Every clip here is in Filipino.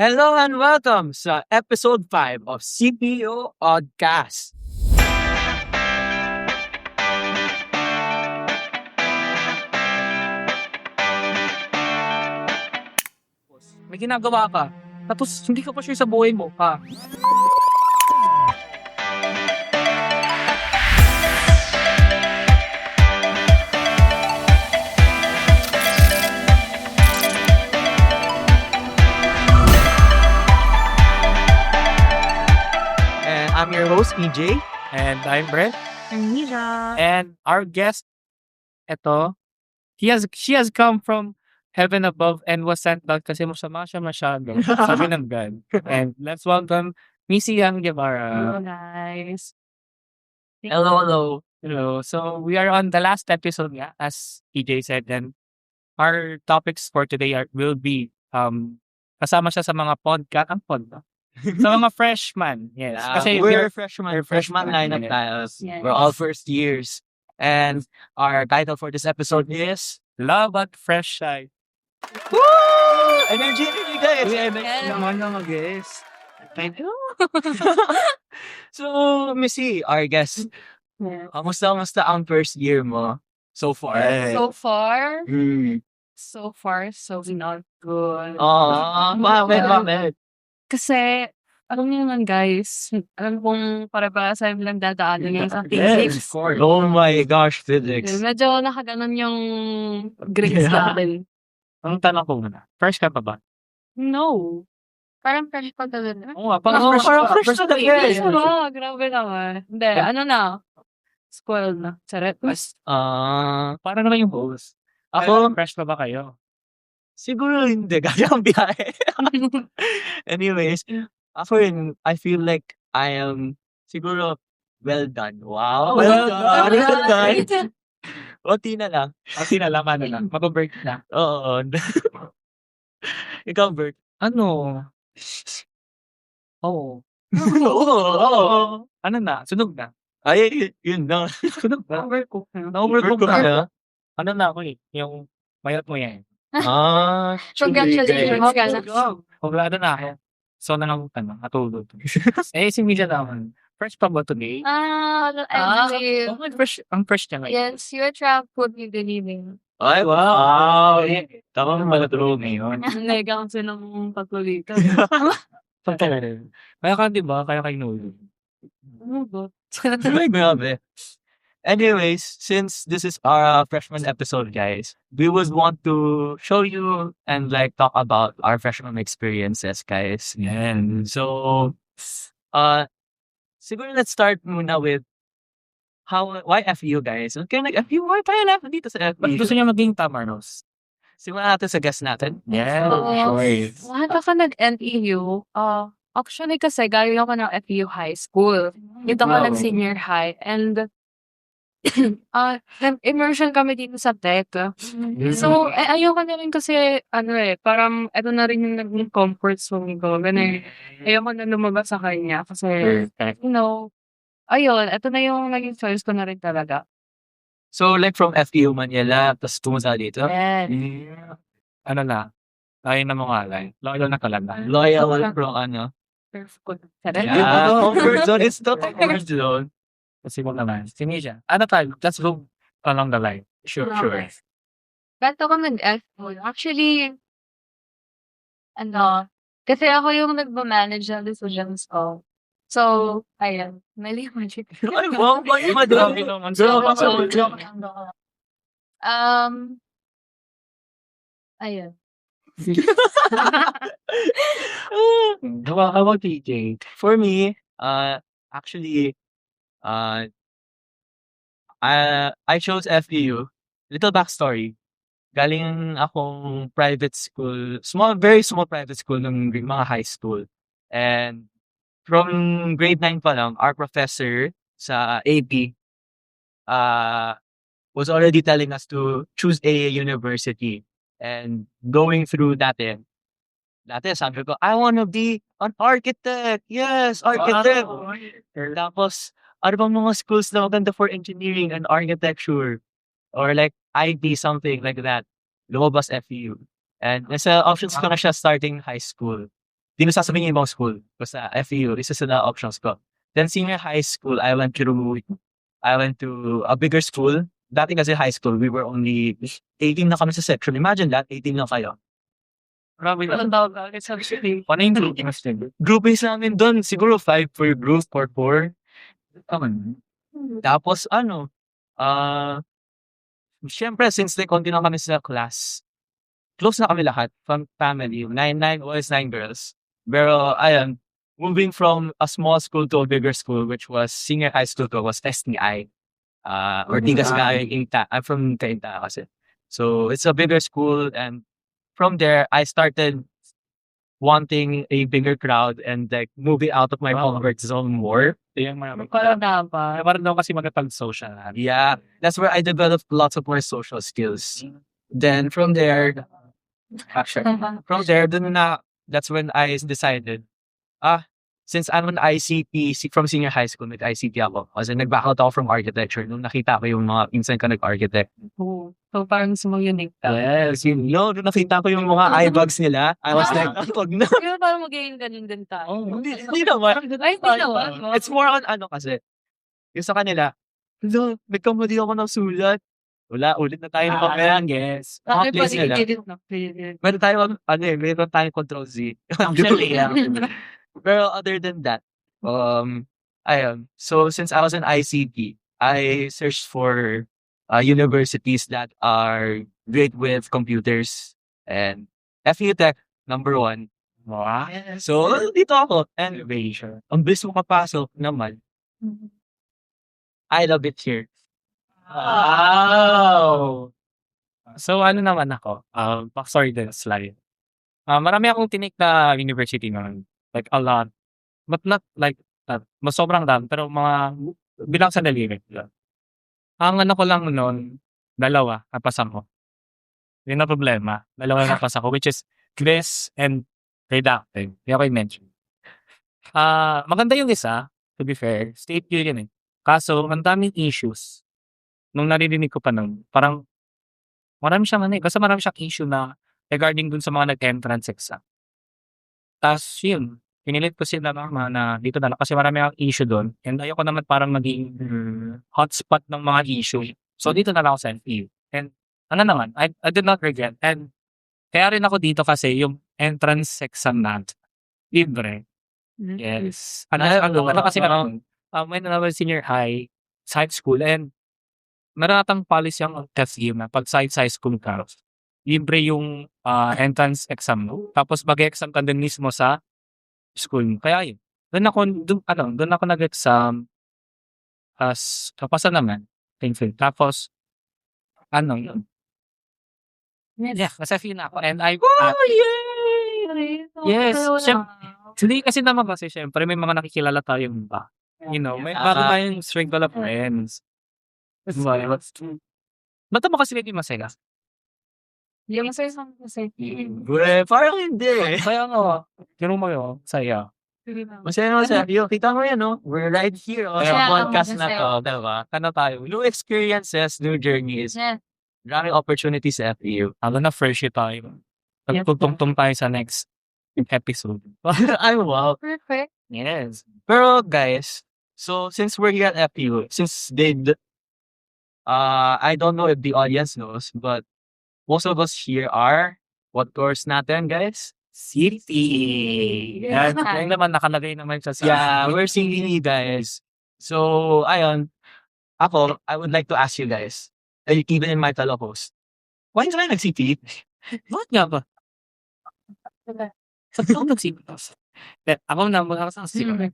Hello and welcome sa episode 5 of CPO Podcast. May ginagawa ka, tapos hindi ka pa sure sa buhay mo, ha? And I'm your host, EJ. And I'm Brent. Amnesia. And our guest, she has come from heaven above and was sent down kasi masama siya masyado. Sabi ng God. And let's welcome Missy Yang Guevara. Hello, guys. Hello. Hello. So we are on the last episode nga, as EJ said. And our topics for today will be kasama siya sa mga podcast. Ang podcast? Sa mga freshman. Yes. Kasi we're freshman lineup Yeah. tayo. Yes. We're all first years. And our title for this episode is Love at Fresh Sight. Woo! Energy, guys! Yes. Naman mga guys. So, Missy, our guest, Yeah. kamusta ang first year mo so far? So far, Mm. so not good. Bakit? Kasi, alam niyo naman guys, alam kong para sa amin lang dadaanan ngayon sa Yes, physics. oh my gosh, physics. Medyo nakaganon yung grades Yeah. natin. Ang tanong ko muna, fresh ka pa ba? No. Parang fresh pa talaga. Oo nga, Parang fresh talaga eh. Fresh ba? Grabe naman. Hindi, ano na. Spoiled na. Charet. Para naman yung host. Ako, Fresh pa ba kayo? siguro hindi. Kaya ang biyahe. Anyways, ako rin, I feel like I am siguro well done. Wow. Well done. Oti na lang. Kasi nalaman na lang, mag-break na. Oo. Ikaw, Bert. Ano? Oo. Oo. Ano na? Sunog na. Ay, yun na. Sunog na. Overcook. Na-overcook Overcook na. na. Ano na ako eh, yung mayat mo yan. Congratulations, guys. Wala na ako. So, natulog. Si Mija naman. Fresh pa ba today? Actually, Ang fresh niya ngayon. yes, your trap would be believing. Ay, wow. Tama mo matulog ngayon. Negang ng pagkulito. Kaya ka, di ba? Kaya kayo nulog. Ano ba? Ay, grabe. Anyways, since this is our freshman episode, guys, we would want to show you and like talk about our freshman experiences, guys. And so, siguro let's start muna with why FU, guys? Kaya nag-FU, why tayo lahat dito sa Ba't gusto FU? niya maging Tamarnos? Simulan natin sa guest natin. Yeah, choice. Bakit ako nag-NEU? Actually kasi galing ako ng FEU High School. Dito ako Wow. nag-senior high. And immersion kami dito sa tech. So, ayoko na rin kasi, parang ito na rin yung naging comfort zone ko. Ganun. Ayoko na lumabas sa kanya kasi, Perfect. ayun, ito na yung naging choice ko na rin talaga. So, like from FU Manila, tapos pumunta dito. Yeah. Ano na? Tayo na mga alay. Loyal na talaga. Loyal from ano. Perfect. Yeah, comfort zone. It's the comfort zone. Kasi mo naman. Si Misha. Ano tayo? Let's go along the line. Sure. Ba't ako nag-FO? Actually, kasi ako yung nagmamanage ng decisions ko. So, ayan. Mali yung magic. Ay, wow, madami naman. Ayan. How about TJ? For me, actually, I chose FEU. Little backstory. Galing akong private school, very small private school ng mga high school. And from grade 9 pa lang, our professor sa AP was already telling us to choose a university. And going through dati sabi ko, I wanna be an architect. Yes, architect. Tapos, ano bang mga schools na maganda for engineering and architecture? Or like IB, something like that. Lumabas FEU. And nasa options ko na siya starting high school. Di ko sasabihin yung ibang school. Basta FEU, isa sa na options ko. Then senior high school, I went to a bigger school. Dati kasi high school, we were only 18 na kami sa section. Imagine that, 18 lang kayo. Grabe na. Walang tawag agad sa actually. Paano yung groupings din? Groupings namin doon, siguro 5 per group or 4. Tapos syempre, since konti na kami sa class, close na kami lahat from family. 9 boys, 9 girls. Pero, ayun, moving from a small school to a bigger school, which was senior high school to, was STI. Ortigas nga yung Inta. I'm from Cainta kasi. So, it's a bigger school, and from there, I started wanting a bigger crowd and like moving out of my comfort zone more. Yung mga Parang dapat. Parang daw kasi magpag-social. Yeah, that's where I developed lots of more social skills. Then from there, that's when I decided, since I'm an ICT, from senior high school, nag-ICT ako. Kasi nag-back out ako from architecture nung nakita ko yung mga pinsan ko nag-architect. Oo. So, parang gusto mong unique ka. Yes, nung nakita ko yung mga eye bags nila, I was like, wag na. Pero parang magiging ganun din tayo. Hindi naman. Ay, hindi naman. It's more on kasi. Yung sa kanila, nagkamali ako ng sulat. Wala, ulit na tayo ng papel. Yes. Ay, Please pwede nila. i-edit na. Pwede. Meron tayong Control Z. Actually, yeah. Pero other than that, ayun. So since I was an ICT, I searched for universities that are great with computers, and FU Tech, number 1. Wow. So dito ako, and Innovation. ang bilis mo kapasok naman. I love it here. Wow! So, ano naman ako, backstory din, slide. Marami akong tinik na university naman. Like, a lot. But not like that. Mas sobrang dami. Pero mga, bilang sa daliri. Ang ano ko lang noon, 2, napasa ko. Yun ang problema. 2 na napasa ko, which is Chris and Redacted. Kaya ko i-mention. Maganda yung isa, to be fair. State yun eh. Kaso, ang daming issues. Nung naririnig ko pa nun, parang marami siyang basta marami siyang issue na regarding dun sa mga nag-entrance exam. Tas yun, pinilit ko sila na dito na lang kasi marami akong issue dun, and ayoko naman parang maging hotspot ng mga issue. So dito na lang ako sa NPU. And ano naman, I did not regret. And kaya rin ako dito kasi yung entrance exam natin, libre. Yes. Ano kasi when I was senior high school, and meron atang policy ang FEU na pag sa high school ka, libre yung entrance exam mo. Tapos mag-exam ka din mismo sa school mo. Kaya yun. Doon ako nag-exam as kapasa naman. Thankful. Tapos yun. Yeah, kasi FEU na ako. And Yay! Yes. Hindi kasi naman kasi syempre may mga nakikilala tayong iba. You know, may bago tayong circle of friends. Ba't mo kasi hindi masaya? Yung masaya sa masaya. Parang hindi. Kaya nga, ganun mo yun, saya. Masaya. Kita mo yan, no? We're right here on Kaya sa ako podcast na masaya. to, diba? Ano tayo? New experiences, new journeys. Yeah. Maraming opportunities sa FEU. Lalo na fresh year tayo. Nagtutungtong tayo sa next episode. Ay, wow. Perfect. Yes. Pero guys, so since we're here at FEU, since I don't know if the audience knows, but most of us here are, what course natin, guys? City. Yan naman, nakalagay naman siya sa... Yeah, we're CTE, guys. So, ayun, I would like to ask you guys, even in my fellow host, why tayo nag-CTE? Bakit nga ba? Sa ako nag-CTE. Ako na,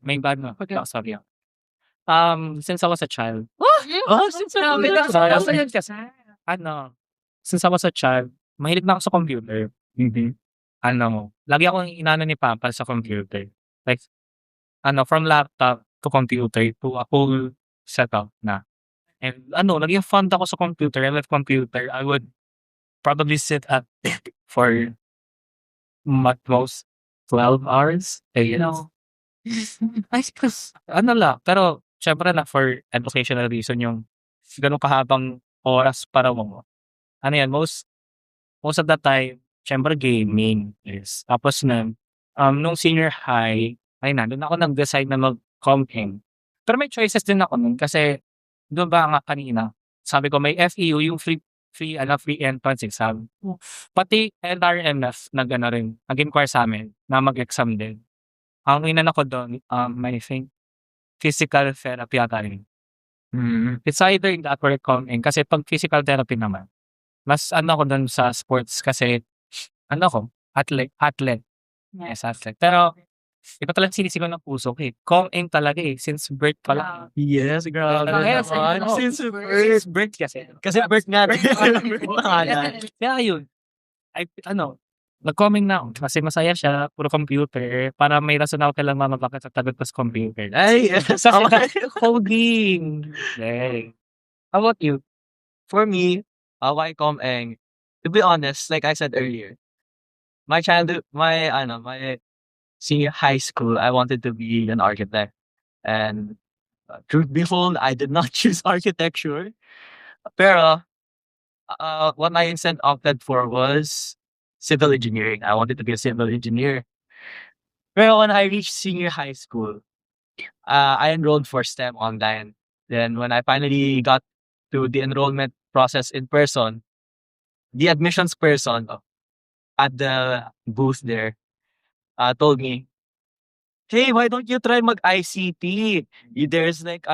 may bad na. Sorry. Since I was a child. Since I was a child, mahilig na ako sa computer. Lagi akong inano ni Papa sa computer. Like, from laptop to computer to a whole setup na. And naging fond ako sa computer. I love computer. I would probably sit at for most 12 hours. You know. Pero syempre na for educational reason yung ganun kahabang oras para mo. Most of the time, syempre gaming is. Tapos na, nung senior high, ay na, doon ako nag-decide na mag-com-eng. Pero may choices din ako nun kasi doon ba nga kanina, sabi ko may FEU, yung free entrance exam. Pati LRMF nag-ano rin, nag-inquire sa amin na mag-exam din. Ang inan ako doon, I think, physical therapy ata rin. It's either that or com-eng kasi pag physical therapy naman, mas ano ako doon sa sports kasi ano ko, athlete. Yes, athlete. Pero iba talagang sinisigaw ng puso ko eh. Com-eng talaga eh, since birth pa lang. Yes, grabe Yes, naman. I know. Since Since birth kasi. Kasi birth nga. Birth pangalan. Kaya yun, nag-com-eng na ako kasi masaya siya, puro computer, para may rason ako kailang mama bakit sa tagot ko sa computer. Ay, yes. Kasi coding. Yeah. How about you? For me, why com-eng? To be honest, like I said earlier, my senior high school, I wanted to be an architect. And truth be told, I did not choose architecture. Pero what I instead opted for was civil engineering. I wanted to be a civil engineer. Pero when I reached senior high school, I enrolled for STEM online. Then when I finally got to the enrollment process in person, the admissions person at the booth there told me, "Hey, why don't you try mag-ICT? There's like,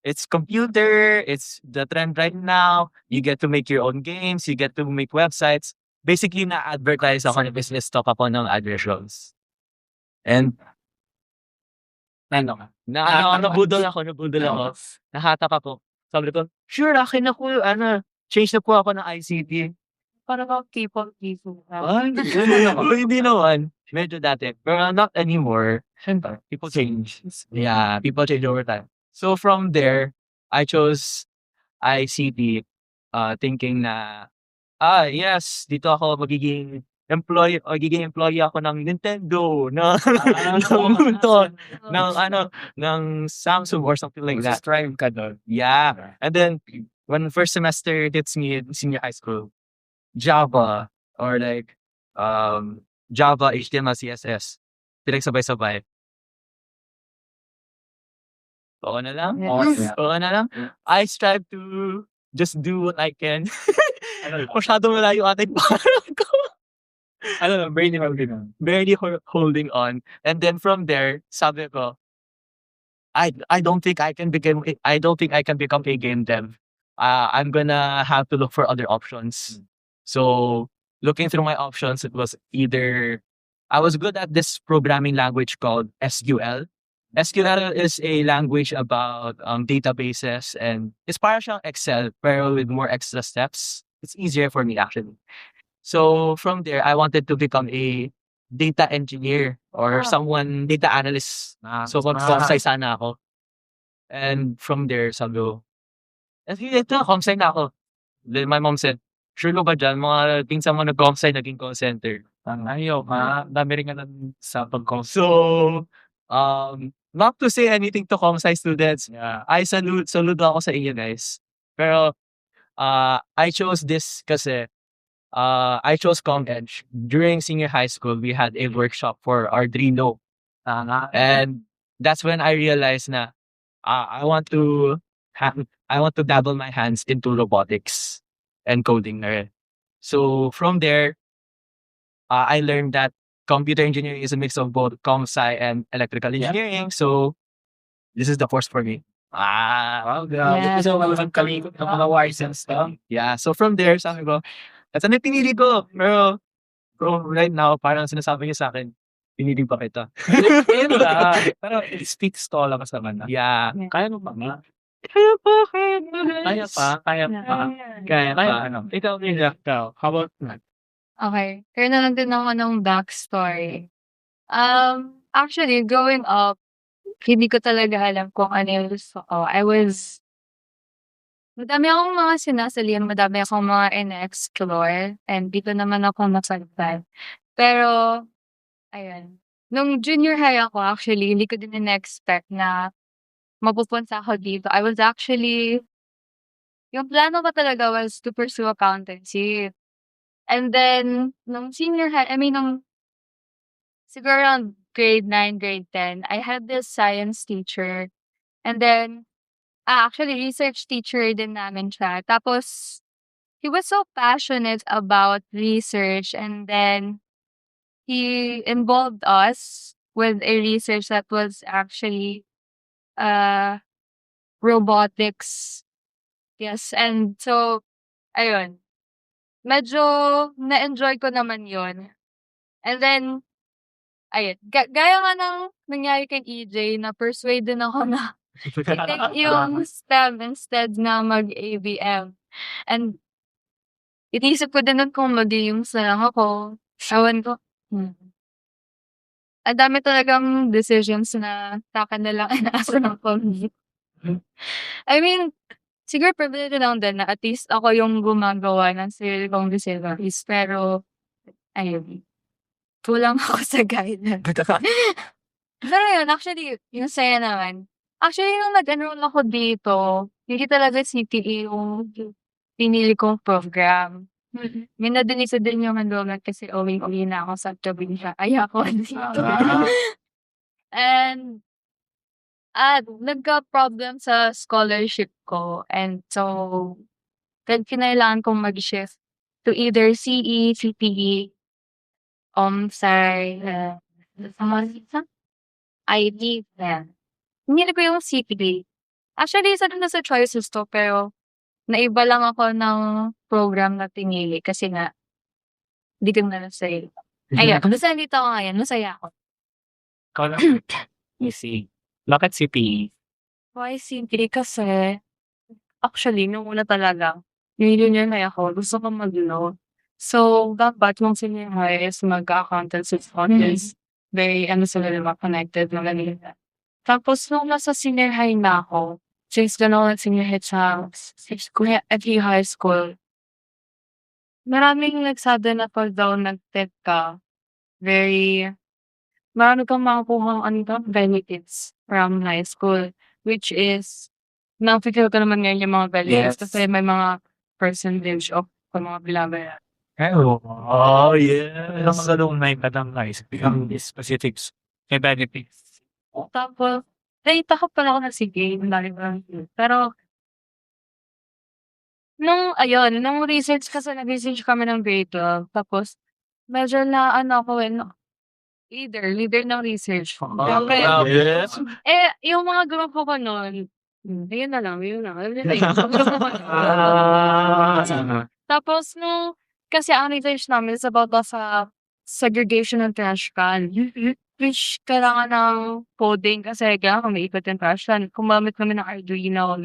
it's computer, it's the trend right now. You get to make your own games, you get to make websites." Basically, na-advertise ako ng business talk ako ng admissions. And, nabudol ako. Nahatak ako. Sabi ko, sure, akin na po, change na po ako ng ICT. Parang mga people. Ay, hindi naman. Medyo dati. Pero not anymore. Siyempre, people change. Yeah, people change over time. So from there, I chose ICT, thinking na, yes, dito ako magiging employee ako ng Nintendo, ng Samsung or something like that. Strive ka doon. Yeah. And then, when first semester hits me in senior high school, Java or like Java, HTML, CSS, pinagsabay-sabay. Oo na lang. Yes. Oo na lang. I strive to just do what I can. Masyadong malayo ating parang ko. Barely holding on. And then from there, sabi ko, I don't think I can become a game dev. I'm gonna have to look for other options. So looking through my options, it was either I was good at this programming language called SQL. SQL is a language about databases, and it's parang siyang Excel pero with more extra steps. It's easier for me actually. So from there, I wanted to become a data engineer or data analyst. So mag-comsci sana ako. And from there, sabi ko, ito, comsci na ako. Then my mom said, sure ko ba dyan? Mga pinsan mo nag-comsci, naging call center. Ayaw ka. Dami rin ka lang sa pag-comsci. So, not to say anything to comsci students, Yeah. I saludo ako sa inyo guys. Pero, I chose this kasi, I chose ComEdge. During senior high school, we had a workshop for Arduino. And that's when I realized na I want to dabble my hands into robotics and coding na rin. So from there, I learned that computer engineering is a mix of both comsci and electrical engineering. So this is the course for me. Wow, Yeah. So, walang kalikot ng mga wires and stuff. Yeah. So from there, sabi ko, that's ano pinili ko. Pero right now, parang sinasabi niya sa akin, pinili pa kita. Ayun lang. Pero it speaks to all of us naman. Yeah. Kaya mo pa nga. Kaya pa. Kaya pa. Ikaw, Nila. How about that? Okay. Kaya na lang din ako ng backstory. Actually, growing up, hindi ko talaga alam kung ano yung gusto ko. Madami akong mga sinasalihan, madami akong mga in-explore, and dito naman ako nasagpan. Pero, ayun. Nung junior high ako, actually, hindi ko din in-expect na mapupunta ako dito. Yung plano ko talaga was to pursue accountancy. And then, nung siguro around grade 9, grade 10, I had this science teacher. And then, actually, research teacher din namin siya. Tapos, he was so passionate about research. And then, he involved us with a research that was actually uh, robotics. Yes. And so, ayun. Medyo na-enjoy ko naman yon. And then, ayun. Gaya nga ng nangyari kay EJ, na-persuade din ako na i-take yung STEM instead na mag-ABM. And inisip ko din nun kung mag-iims na lang ako. Ewan ko. Ang dami talagang decisions na sa'kin na lang inaasa ng family. I mean, siguro privilege lang din na at least ako yung gumagawa ng sarili kong decisions. Pero, ayun, kulang ako sa guidance. Pero yun, actually, yung saya naman. Actually, nung nag-enroll ako dito, hindi talaga CTE yung pinili kong program. Minadalisa din yung enrollment kasi uwi na ako sa probinsya. Ayoko dito. And, nagka-problem sa scholarship ko. And so, kinailangan kong mag-shift to either CE, CTE, IB. Hinili ko yung CTE. Actually, isa din na sa choices to, pero naiba lang ako ng program na pinili kasi nga, hindi ko na nasa'yo. Ayun, basta nandito ako ngayon, masaya ako. Ikaw lang. Easy. Bakit CPE? Why CTE? Kasi, actually, nung una talaga, yung junior high ako, gusto ko mag-law. So, dapat nung senior high is mag-accountancy is very, sila naman connected, mga ganyan. Tapos, nung nasa senior high na ako, since doon ako nag-senior high sa FE High School, maraming nagsabi na pag daw nag-TED ka, marami kang makukuha benefits from high school, which is, na-figure ko naman ngayon yung mga benefits kasi may mga percentage of mga binabayaran. Oh, yeah. Alam mo ganun may padang nice. Become specifics. May benefits. Tapos, nakita ko pala ako na sige, pero, nung research kasi nag-research kami ng grade 12, tapos, medyo na ako leader ng research. Siyempre, Yes. yung mga grupo ko nun, yun na lang. Tapos, kasi ang research namin is about sa segregation ng trash can. Which kailangan ng coding kasi kailangan umiikot yung trash can. Gumamit kami ng Arduino.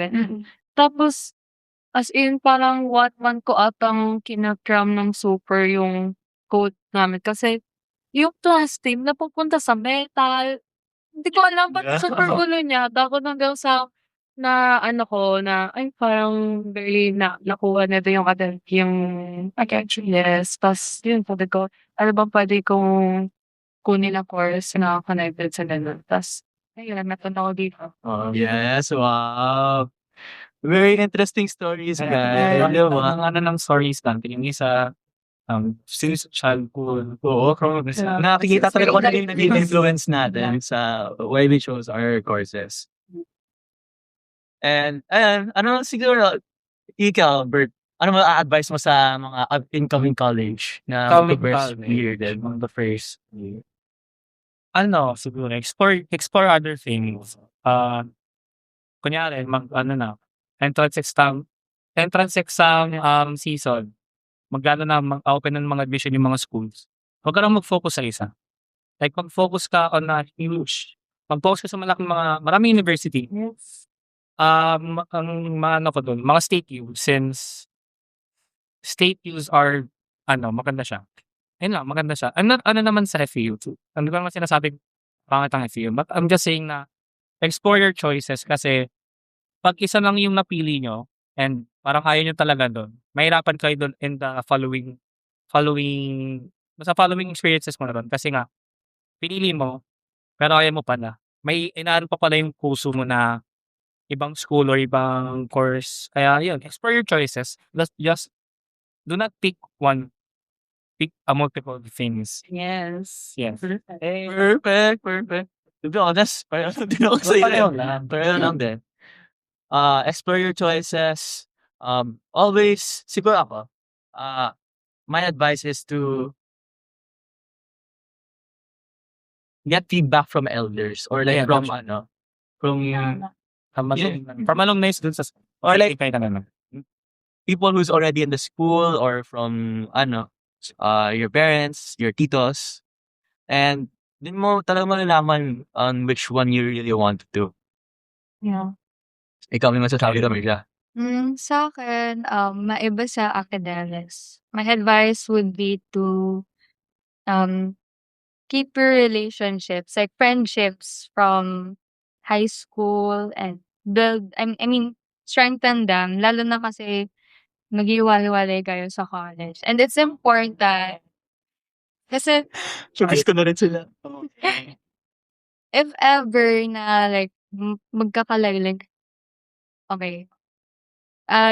Tapos, as in, parang one ko atang kinakram ng super yung code namin. Kasi, yung plastic napupunta sa metal. Hindi ko alam ba't super gulo niya. Tapos hanggang sa ay parang barely nakuha na doon yung yes. Tapos yun, sabi ko, ano bang pwede kong kunin na course na connected sa ganun. Tapos, ayun, napunta ko dito. Yes, wow. Very interesting stories, guys. Ang ng stories natin, yung isa, since childhood. Oo, nakikita talaga kung ano yung naging influence natin sa why we chose our courses. And, ano siguro, ikaw, Bert, ano ma-a-advise mo sa mga incoming college na first year din, the first year? Siguro, explore other things. Kunyari, entrance exam season. Open ng mga admission yung mga schools. Huwag ka lang mag-focus sa isa. Like, mag-focus ka on a huge. Mag-focus ka sa maraming university. Ang mga state U's, since state U's are, maganda siya. Ayun lang, maganda siya. Ano naman sa FEU? Ano ko naman sinasabing pangit ang FEU? But I'm just saying na, explore your choices kasi, pag isa lang yung napili nyo, and parang ayaw nyo talaga doon, mahirapan kayo doon in the following experiences mo na doon. Kasi nga, pinili mo, pero ayaw mo pala. May inaano pa pala yung puso mo na ibang school or ibang course. Kaya yun, explore your choices. Just do not pick one. pick a multiple things. Yes. Yes. Perfect. To be honest, parang din ako sa'yo. Pareho lang. Pareho lang din. Explore your choices. Always, siguro ako, my advice is to get feedback from elders or like Yeah, from From alumni dun sa or like kahit ano. people who's already in the school or from your parents, your titos, and din mo talaga malalaman on which one you really want to do. Yeah. Ikaw may masasabi ka, Mirja? Sa akin, maiba sa academics. My advice would be to keep your relationships, like friendships from high school and I mean, strengthen them. Lalo na kasi maghiwalay kayo sa college. And it's important kasi Showbiz ko na rin sila. if ever na like magkakalalig, okay.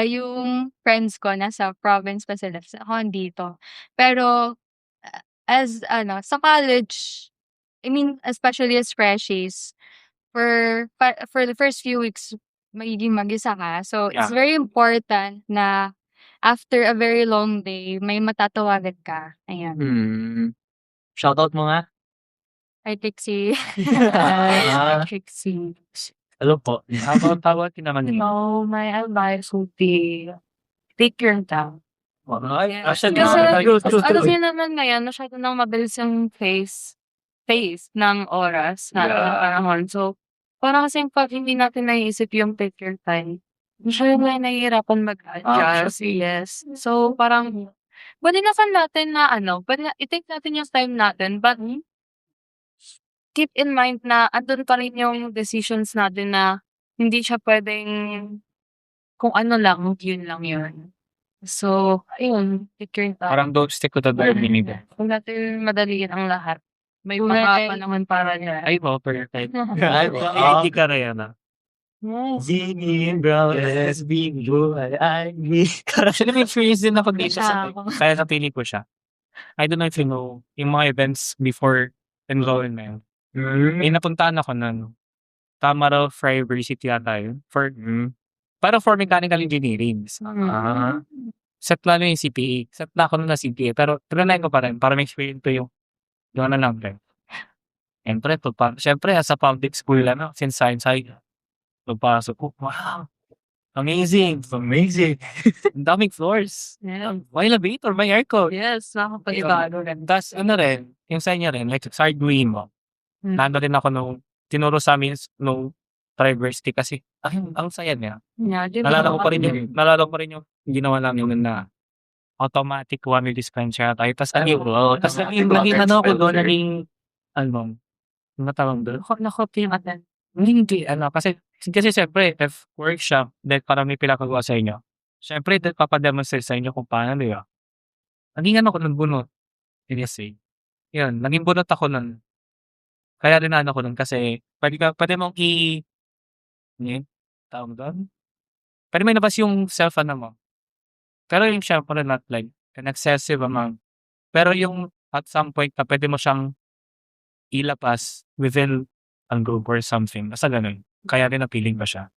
Yung friends ko nasa province pa sila, ako andito. Pero as sa college, I mean, especially as freshies, for the first few weeks, magiging mag-isa ka. So, it's Yeah. very important na after a very long day, may matatawagan ka. Ayan. Shoutout mo nga. Hi, Trixie. Ah. Trixie. Hello po. Tawag naman yun. No, my advice would be, take your time. Ay, Kasi, true. kasi naman ngayon, masyado nang mabilis yung phase ng oras na panahon. So, parang kasi pag hindi natin naiisip yung take your time, masyado na nahihirapan mag-adjust. Yes. So, parang, pwede naman natin na pwede i-take natin yung time natin, but keep in mind na andun pa rin yung decisions natin na hindi siya pwedeng kung ano lang, yun lang yun. So, ayun, take your time. Parang don't stick to the bare minimum. Kung natin madaliin ang lahat, may mga panahon para niya. Ay, perfect. Ay, Hindi ka na yan Singing brown as being blue, Actually, may experience din ako dito Siya sa ako. kaya napili ko siya. I don't know if you know, yung mga events before enrollment. May napuntahan ako nun. Tamaraw Fry University yata yun. Para for mechanical engineering. Set lang yung CPA. Set na ako nun na CPA. Pero trinay ko pa rin para may experience ko yung ano lang rin. Siyempre, sa public school, since science side, pagpasok ko, wow! Amazing! Ang daming floors. Yeah. May elevator, may aircon. Yes, nakapag-iba. Tapos rin, yung sa inyo rin, like sa green mo. Nando rin ako nung tinuro sa amin nung university kasi ang saya niya. Yeah, Nalala ko pa rin yung ginawa namin na automatic one-way dispenser tayo. Tapos naging ako doon, naging tawag doon? Nakopy yung atan. Hindi, kasi siyempre, if workshop, then parang may pinakagawa sa inyo. Siyempre, then papademonstrate sa inyo kung paano, di ba? Naging ako nun bunot. Seriously. Yun, naging bunot ako nun. Kaya rin ko nun kasi pwede mong tawag doon? Pwede mo ilabas yung self mo. Pero yung syempre not like an excessive amount. Pero yung at some point na pwede mo siyang ilabas within a group or something. Basta ganun. Kaya rin napiling ba siya.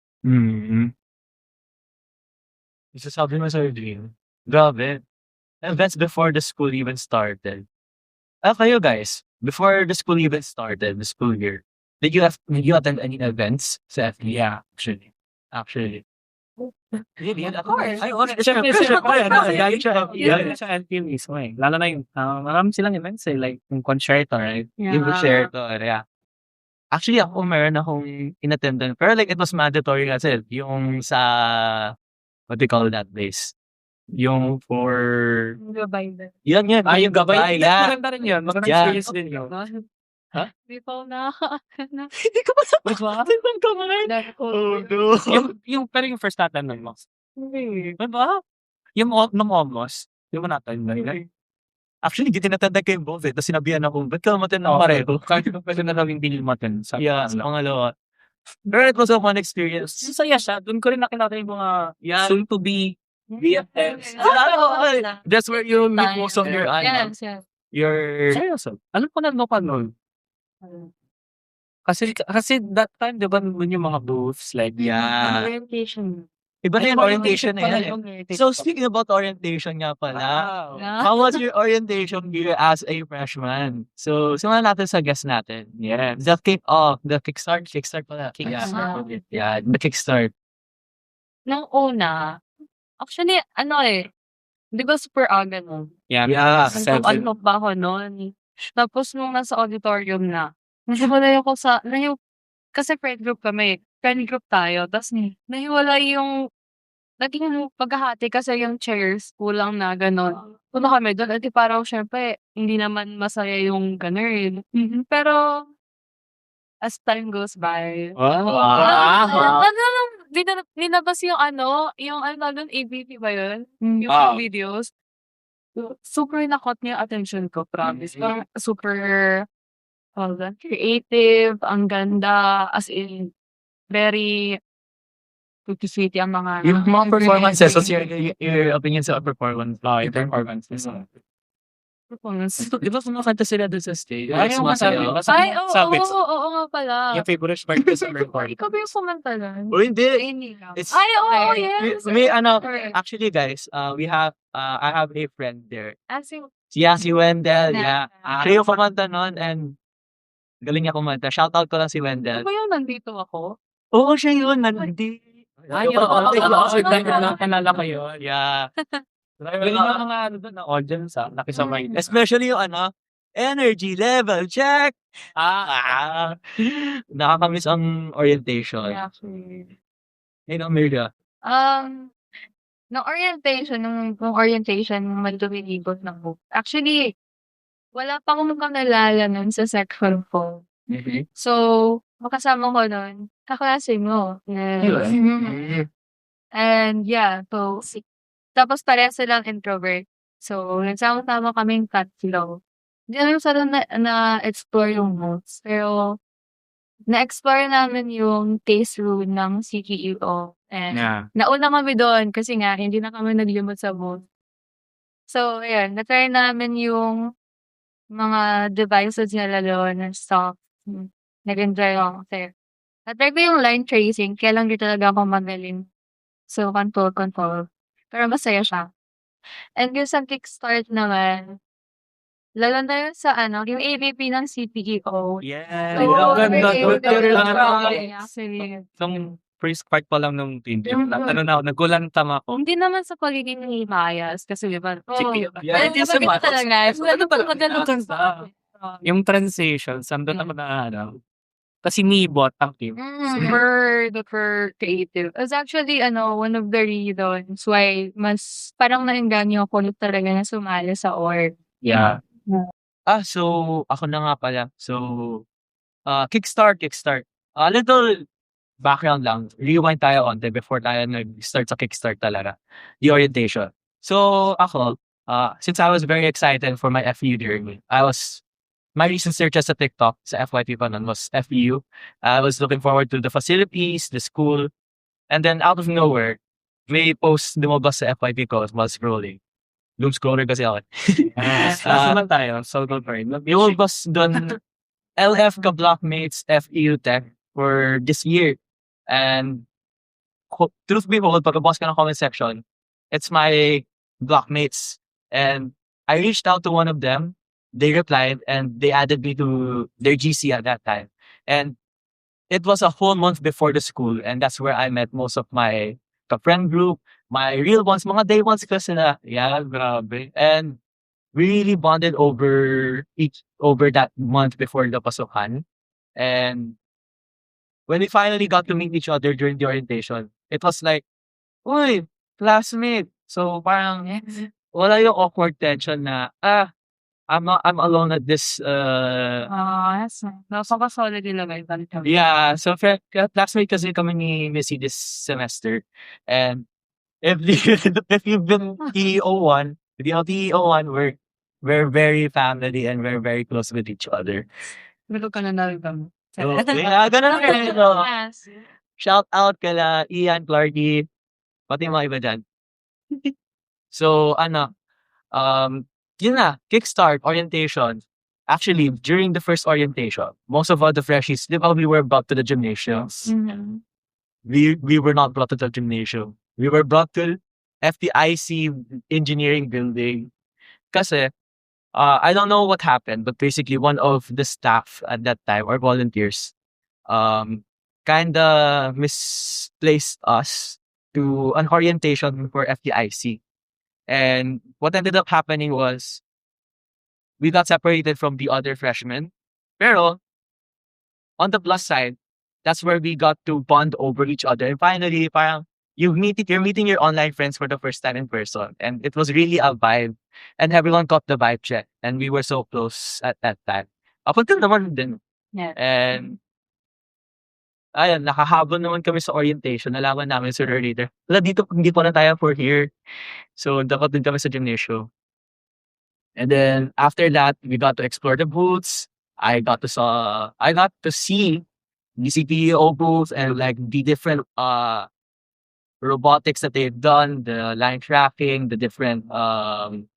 Isasabi mo sa'yo, Dream. Grabe. And that's before the school even started. Kayo guys, before the school even started, the school year, did you attend any events sa FE? Yeah, Actually. Of course. Ay, Siyempre, galing siya. Galing sa NTU mismo eh. Lalo na yung, marami silang events eh. Like, yung concerto, right? Yung share to, yeah. Actually, ako meron akong inattendan. Pero like, it was mandatory kasi. Yung sa, what do you call that place? Yung for... Gabay. Yun. Yung gabay. Yeah. Maganda rin yun. Maganda Yeah. experience din yun. Ha? Di pa na. Hindi ko Diba? Tingnan ka man. Oh, no. Pero yung first natin nun, Mox. Diba? Yung nung almost, yung natin na yun. Actually, hindi tinatanda kayo both eh. Tapos sinabihan ako, ba't ka matin ng pareho? Kahit yung pwede na lang hindi matin. Yeah, sa pangalawa. Pero it was a fun experience. Masaya siya. Doon ko rin nakilala yung mga soon to be BFFs. That's where you meet most of your Yes, yes. your Seryoso. Alam ko na ka nun. Kasi that time, di ba, nun yung mga booths, like, Yeah. Orientation. Iba na yung orientation na pala yan. yung So speaking about orientation nga pala, Wow. Yeah. how was your orientation year as a freshman? So simulan natin sa guest natin. Yes. The kick-off, the kickstart pala. Kickstart. Yeah, the kickstart. Nung una, actually, di ba super aga nun? Yeah. Yeah. Ano ba ako nun? Tapos nung nasa auditorium na, nahiwalay ako kasi friend group tayo, tapos nahiwalay yung, naging paghahati kasi yung chairs, kulang na, gano'n. Punta kami doon, edi parang syempre, hindi naman masaya yung ganun. Pero, as time goes by, Wow. nilabas yung doon, ABP ba yun? Yung Ah. videos. Super nakot niya yung attention ko, promise. Parang super, creative, ang ganda, as in, very sweet ang mga Yung mga performances, so your opinion sa performance. Yung performances. performance. Di ba kumakanta sila doon sa stage? Ay, yung Sumasayaw? Ay, oo, Sabits. oo nga pala. Yung favorite part ko sa recording. Ikaw ba yung kumanta nun? O hindi. Hindi lang. It's- Ay, oo, yes. May Correct. actually guys, we have, I have a friend there. As in, Si Wendell, yeah. Ah. Siya yung kumanta nun and galing niya kumanta. Shoutout ko lang si ano Wendell. ba yung nandito ako? Oo, siya yun. Nandi. Ay, yung nalala ko yun. Yeah. Galing yung mga doon na audience, nakisabay. Especially yung energy level check. Nakakamiss ang orientation. Actually. Hey, no, Mirga. Nung orientation, nung magdumilibot ng book. Actually, wala pa akong nalala nun sa section ko. So, makasama ko nun, kaklase mo. And yeah, so, tapos parehas silang introvert. So, nagsama-sama kaming tatlo. Hindi namin sa na-explore yung notes. Pero, na-explore namin yung taste room ng CGEO. And Yeah. nauna kami doon kasi nga, hindi na kami naglimot sa booth. So, ayan, na-try namin yung mga devices nila doon and stuff. Nag-enjoy ako kasi. Na-try ko yung line tracing, kaya lang di talaga ako magaling. So, control. Pero masaya siya. And yung sa kickstart naman, lalo na yun sa yung AVP ng CPEO. Yeah. So, Ang ganda. Actually, Nung first part pa lang nung team, Mhm. nagulantam ako. hindi naman sa pagiging bias kasi diba, Yeah, it is a match. talaga. Yung transitions, andun ako na kasi nibot ang team. Super creative. It's actually, one of the reasons why mas parang nainganyo ako talaga na sumali sa org. Yeah. So, ako na nga pala. So, kickstart. A little background lang. Rewind tayo onte before tayo nag-start sa kickstart talaga. The orientation. So, ako, since I was very excited for my FEU journey, my recent searches sa TikTok, sa FYP pa nun, was FEU. I was looking forward to the facilities, the school, and then out of nowhere, may post lumabas sa FYP ko while scrolling. Doom scroller kasi ako. Naman tayo. So, don't worry. Lumabas doon, LF ka blockmates FEU Tech for this year. And truth be told, pagkabas ka ng comment section, it's my blockmates. And I reached out to one of them. They replied and they added me to their GC at that time. And it was a whole month before the school. And that's where I met most of my friend group, my real ones, mga day ones kasi na. Yeah, grabe. And we really bonded over that month before the pasukan. And when we finally got to meet each other during the orientation, it was like, uy, classmate. So parang wala yung awkward tension na, I'm alone at this, Yes. Napaka-solid nila guys. yeah, so classmate kasi kami ni Missy this semester. And if you've been TEO1, we're very family and we're very close with each other. Meron ka na narinig. So, yeah, ganun rin. So, Yes. shout out kala Ian, Clarky, pati mga iba dyan. So, yun na, kickstart, orientation. Actually, during the first orientation, most of all the freshies, di ba, we were brought to the gymnasiums. Mhm. We were not brought to the gymnasium. We were brought to FTIC engineering building. Kasi, I don't know what happened, but basically one of the staff at that time, or volunteers, um, kinda misplaced us to an orientation for FTIC. And what ended up happening was we got separated from the other freshmen. Pero on the plus side, that's where we got to bond over each other. And finally, parang you're meeting your online friends for the first time in person. And it was really a vibe. And everyone got the vibe check. And we were so close at that time. Up until naman din. Yeah. And ayun, nakahabol naman kami sa orientation. Nalaman namin sooner or later. Wala, dito, hindi pa na tayo for here. So, dapat din kami sa gymnasium. And then after that, we got to explore the booths. I got to see the CPO booth and like the different robotics that they've done, the line tracking, the different I'm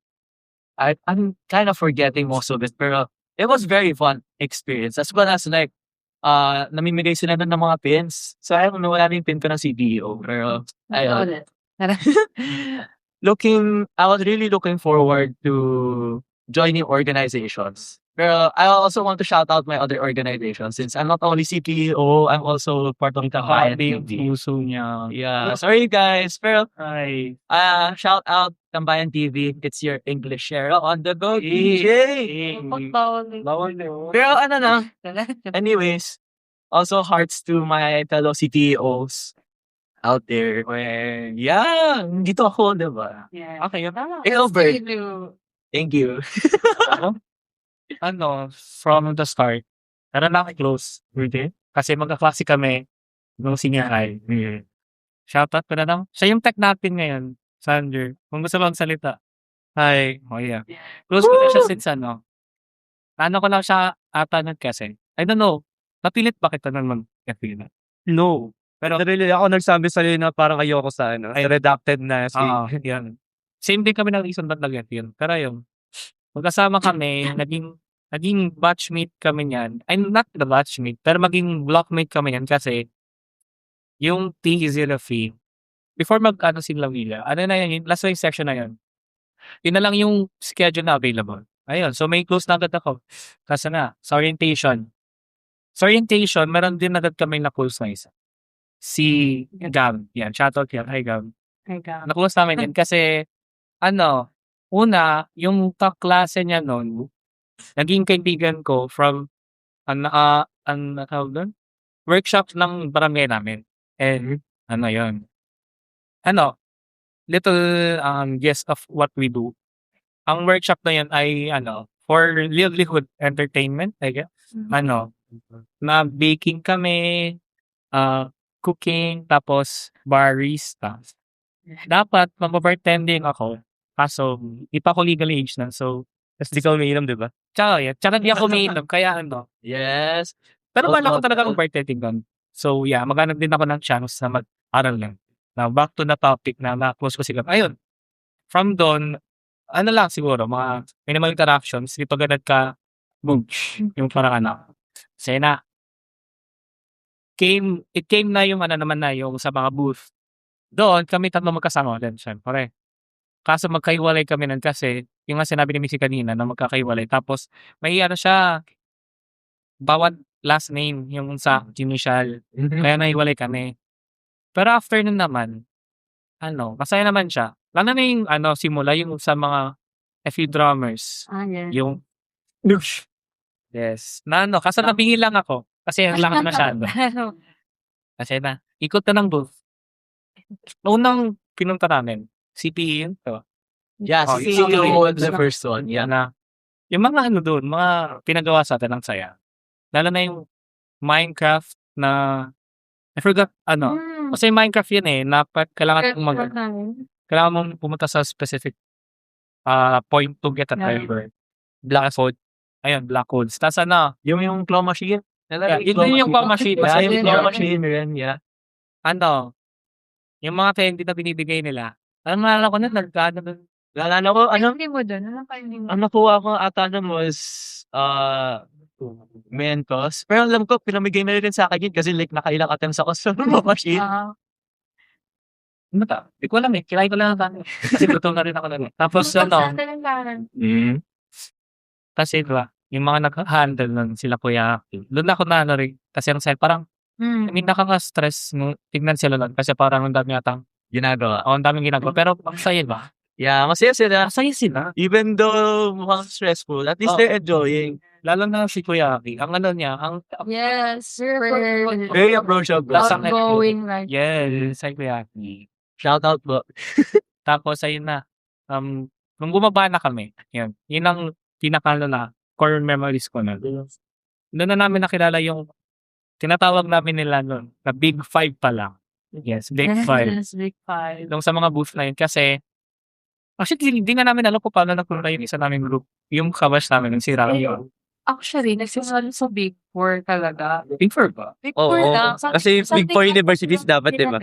kind of forgetting most of it, pero it was very fun experience. As well as like namimigay sila ng mga pins. So I don't know, wala rin pin ko ng CPO. Pero ayun. Ulit. I was really looking forward to joining organizations. Pero I also want to shout out my other organizations since I'm not only CPO, I'm also part of the Tambayan Hobby yung TV. puso niya. Yeah, sorry guys, pero Ay. shout out Tambayan TV. It's your English share on the go, Eh, DJ. Bawal. Bawal yun. Pero ano na, anyways, also hearts to my fellow CPOs out there. When, yeah, dito ako, diba? Yeah. Okay, yun. Ikaw, Bert. Hello. Thank you. From the start, tara na close. Really? Kasi magkaklase kami nung senior high. Shoutout ko na lang. Siya yung tech natin ngayon, Sander. Kung gusto mong salita. Hi. Oh yeah. Close ko na siya since ano. Ano ko lang siya atanod kasi. I don't know. Napilit ba kita nang mag-FP? No. Pero, Really, ako nagsabi sa'yo na parang ayoko sa redacted na yan. Same din kami ng reason ba't nag-FP. Pero yun, magkasama kami, naging batchmate kami niyan. I'm not the batchmate, pero maging blockmate kami niyan kasi yung T03, before mag-ano sila Willa, ano na yun, last week section na yun. Yun na lang yung schedule na available. Ayun, so may close na agad ako. Kasi na, sa orientation. Sa orientation, meron din agad kami na close na isa. Si Gab. Yan, shoutout yan. Hi Gab. Na-close namin yan kasi, una, yung kaklase niya noon, naging kaibigan ko from workshop ng barangay namin. And yun. Little guess of what we do. Ang workshop na yun ay for livelihood entertainment, I guess. Na baking kami, cooking, tapos barista. Dapat mag-bartending ako. Kaso, di pa ako legal age na. So, Tapos di ka umiinom, di ba? tsaka di ako umiinom. Kaya Yes. Pero wala ko talaga mag-bartending doon. So, yeah, maghanap din ako ng chance na mag-aral lang. Now, back to the topic na na-close ko sila. Ayun. From doon, lang siguro, mga minimal interactions, di pa ganad ka bunch. Yung parang Kasi it came na yung naman na yung sa mga booth. Doon, kami tatlo magkasama din, syempre. Kaso magkaiwalay kami nun kasi, yung nga sinabi ni Missy kanina na magkakaiwalay. Tapos, may siya, bawat last name, yung sa initial. Kaya nahiwalay kami. Pero after nun naman, masaya naman siya. Lalo na yung, simula yung sa mga FE drummers. Yeah. Yung, yes. Kaso nabingi lang ako. Kasi ang lakas masyado. Kasi ikot na ng booth. Unang pinunta namin, CPE yun. So, Yeah, Oh, CPO yung- was the first one. Yeah. na, yung mga doon, mga pinagawa sa atin ng saya. Lalo na yung Minecraft na, I forgot, kasi Minecraft yun kailangan mong pumunta sa specific point to get a driver. Black codes. Tapos Yung claw machine. Yeah, yun yung claw machine. Yeah, Masaya yung yun. claw machine rin, yeah. yung mga candy na binibigay nila, Ang naalala ko nun, nagkano nun. Naalala ko, Finding mo dun? Anong finding mo? ang nakuha ko ata nun was, Mentos. Pero alam ko, pinamigay na rin sa akin yun kasi like nakailang attempts ako sa machine. Ano ba? Hindi ko alam eh. Kinain ko lang ang kanin. Kasi gutom na rin ako nun. Tapos kasi diba, yung mga nag-handle nun, sila Kuya Aki. Doon ako na rin. Kasi ang side, parang, I mean, nakaka-stress nung tignan sila nun. Kasi parang ang dami yatang, Ginagawa. ang daming ginagawa. Pero ang saya ba? Yeah, masaya sila. Masaya sila. Even though mukhang stressful, at least Oh. they're enjoying. Lalo na si Kuya Aki. Ang ano niya, ang Yes, Very approachable. outgoing, like, yes, si Kuya Aki. Shout out po. Tapos ayun na, nung bumaba na kami, yun ang pinaka na core memories ko nun. Doon na namin nakilala yung tinatawag namin nila nun na Big Five pa lang. Yes, Big Five. Yes, Big Five. Nung sa mga booth na yun kasi actually hindi nga namin alam kung paano napunta yung isa naming group. Yung kabash namin, yung si Rami. Actually, nagsimula sa Big Four talaga. Big Four ba? Big Oo. Four lang. Kasi Big Four universities dapat, di ba?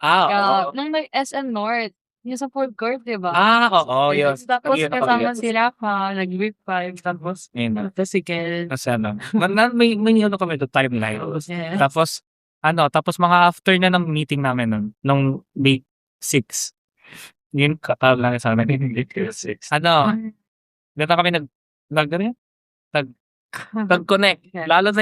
Oo. Nung may SM North, yung sa food court, di ba? Oo, yun. Tapos Yun, kasama yun. si Rafa, nag-Big Five, tapos Yun. Physical. Kasi ano, may ano kami to timeline. Yeah. Tapos mga after na ng meeting namin nun, nung Big 6. Yun, katawag lang sa amin. Big 6. Doon na kami nag-connect. Lalo na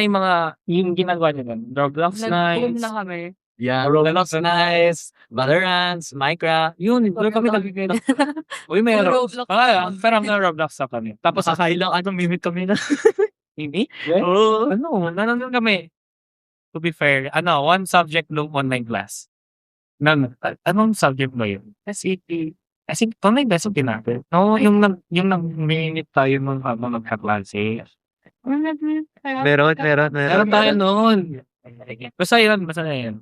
yung ginagawa nyo nun. Roblox Nag-boom Nights. na kami. Yeah, Roblox Nights, Valorant, Minecraft. Yun, doon kami Uy, may Roblox. pero may Roblox na kami. Tapos Nakakailang mimit kami na. Mimi? Oo. Nanonood kami. To be fair, one subject nung online class. Anong subject ba yun? SAT. I think, online class yung tinapin. No, yung nag-minute tayo nung magkaklase. Meron. Meron tayo noon. Basta yun.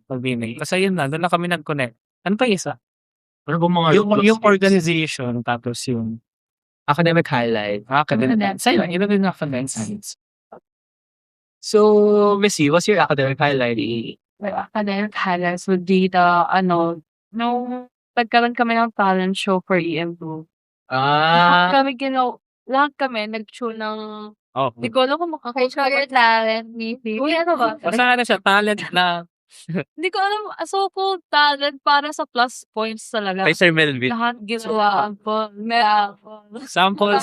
Pag-binay. Basta yun na, doon na kami nag-connect. Ano pa isa? Ano ba mga Yung organization, tapos yung academic highlight? academic. Sa'yo, yun din academic science. So, Missy, what's your academic highlight? My academic highlights would be the, nung nagkaroon kami ng talent show for EM2. Lahat kami nag-tune ng, Oh. di ko alam kung makakaisa talent meeting. Uy, ano ba? Basta ano siya, talent na Hindi ko alam, so-called talent para sa plus points talaga. Kay Sir Melvin. Lahat ginawa po. sample.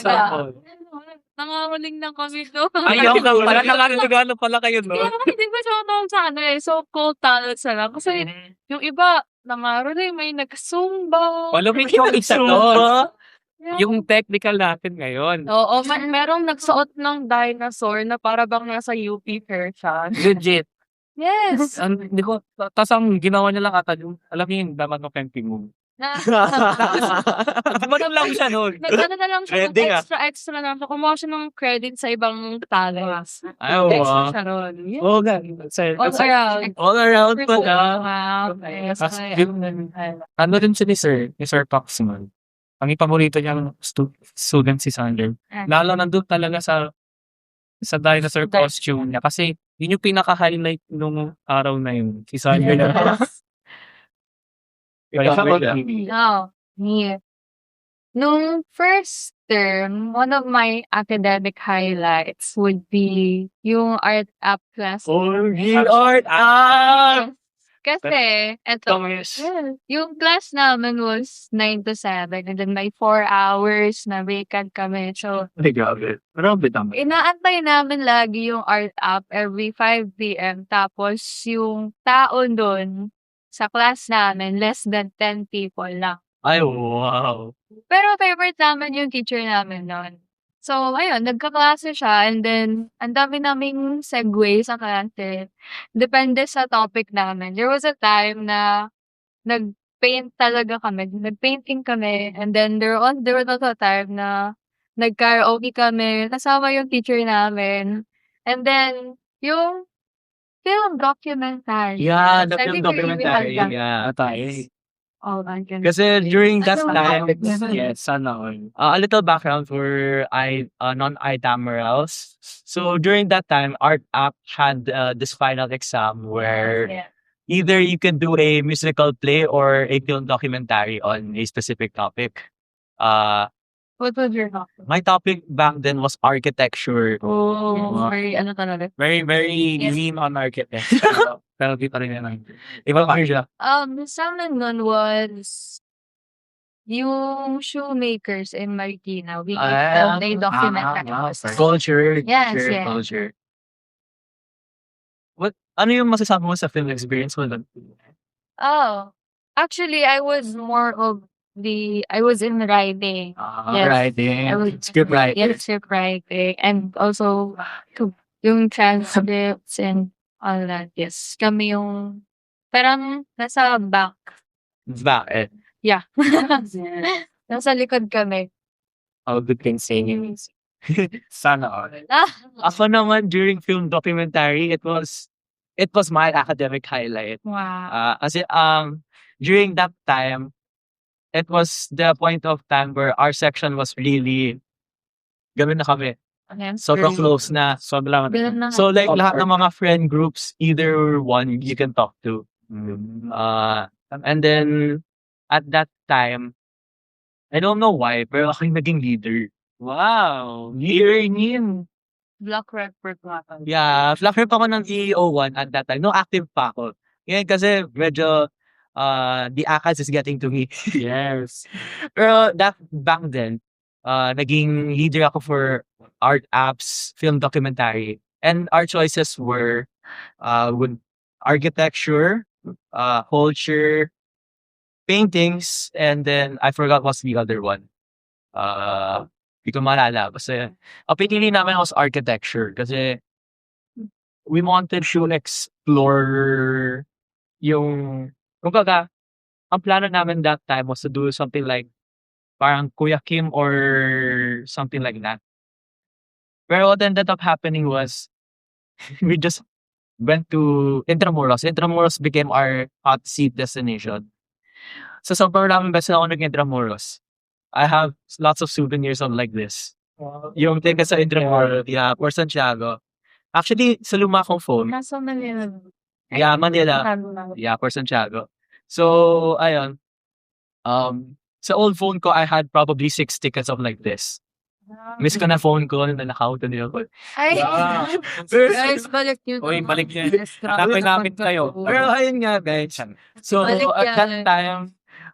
Nanganguling lang kami doon. Ayaw na, wala nakaregalo pala kayo, no? Kaya hindi ko siya sa so-called talent sa lang. Kasi yung iba, nangaruling, may nag-zumba. Palumik yung isa doon. Yung technical natin ngayon. Oo, merong nagsuot ng dinosaur na para bang nasa UP fair siya. Legit. Yes! Hindi ko, tas ang ginawa niya lang ata yung, alam niyo yung daman ng camping mo. Nagbagan lang siya noon. Nagano na lang siya ng Trending, extra lang. So, kumuha siya ng credit sa ibang talents. Ay, Extra wow. siya ron. Yeah. Oo nga. Sir, All around. All around pala. Wow. Yes, Tas, I am. ano din siya ni Sir Paxman. Ang ipaborito niyang student si Sander. Lalo nandun talaga sa dinosaur costume niya. Kasi yun yung pinaka-highlight nung araw na yun. Si Sander na. No, me. Nung first term, one of my academic highlights would be yung art app class. Art up! Kasi, eto, yung class namin was 9 to 7 and then may 4 hours na vacant kami. So, Grabe. Grabe naman. inaantay namin lagi yung art app every 5 p.m. Tapos, yung taon doon sa class namin, less than 10 people lang. Ay, wow. Pero favorite namin yung teacher namin noon. So, ayun, nagkaklase siya and then, ang dami naming segue sa klase. Depende sa topic namin. There was a time na nag-paint talaga kami. Nag-painting kami. And then, there was also a time na nag-karaoke kami. Kasama yung teacher namin. And then, yung film documentary. Yeah, the Sabi film ko, documentary. yung Yeah. Oh, my goodness. Kasi during that Ano time, ba? Yes, sana all. a little background for non-IDAMRLs. So during that time, Art App had this final exam where Yeah. either you can do a musical play or a film documentary on a specific topic. What was your topic? My topic back then was architecture. Oh, very ano talaga. Very, very Yes. lean on architecture. Pero di pa rin yan. Ibang siya. Sa amin nun was yung shoemakers in Marikina. We filmed a documentary. Culture. Yes, culture, yes. culture. Ano yung masasabi mo sa film experience mo doon? Oh, actually, I was in writing. Yes. Writing. I was Script writing. Yes, script writing. And also, yung transcripts and all that. Yes. Kami yung, parang nasa back. Bakit? Yeah. Nasa likod kami. All good things saying. Sana all. Ako naman during film documentary, it was my academic highlight. Wow. Kasi during that time, it was the point of time where our section was really gano'n na kami. Sobrang close na. Sobrang. So like lahat ng mga friend groups, either one you can talk to. And then at that time, I don't know why, pero ako yung naging leader. Wow. Leader yun. Black Record. Yeah, flag rep ako ng EO1 at that time. No, active pa ako. Ngayon kasi medyo the ACADS is getting to me. Yes. Pero back then, naging leader ako for art apps, film documentary. And our choices were with architecture, culture, paintings, and then I forgot what's the other one. Hindi ko maalala. Basta, pinili namin was architecture kasi we wanted to explore yung, kumbaga, ang plano namin that time was to do something like parang Kuya Kim or something like that. Pero what ended up happening was we just went to Intramuros. Intramuros became our hot seat destination. So sobrang daming beses ako nag-Intramuros. I have lots of souvenirs of like this. Yung ticket sa Intramuros, yeah, for Santiago. Actually, sa luma kong phone, Nasa Manila. yeah, Manila. Yeah, for Santiago. So, ayun. Sa old phone ko, I had probably 6 tickets of like this. Miss ko na phone ko, nanakaw to niyo ko. Ay, Ah. guys, balik yun. Uy, balik yun. Yes, Hanapin namin kayo. Pero ayun nga, guys. So, Balik at that yan. time,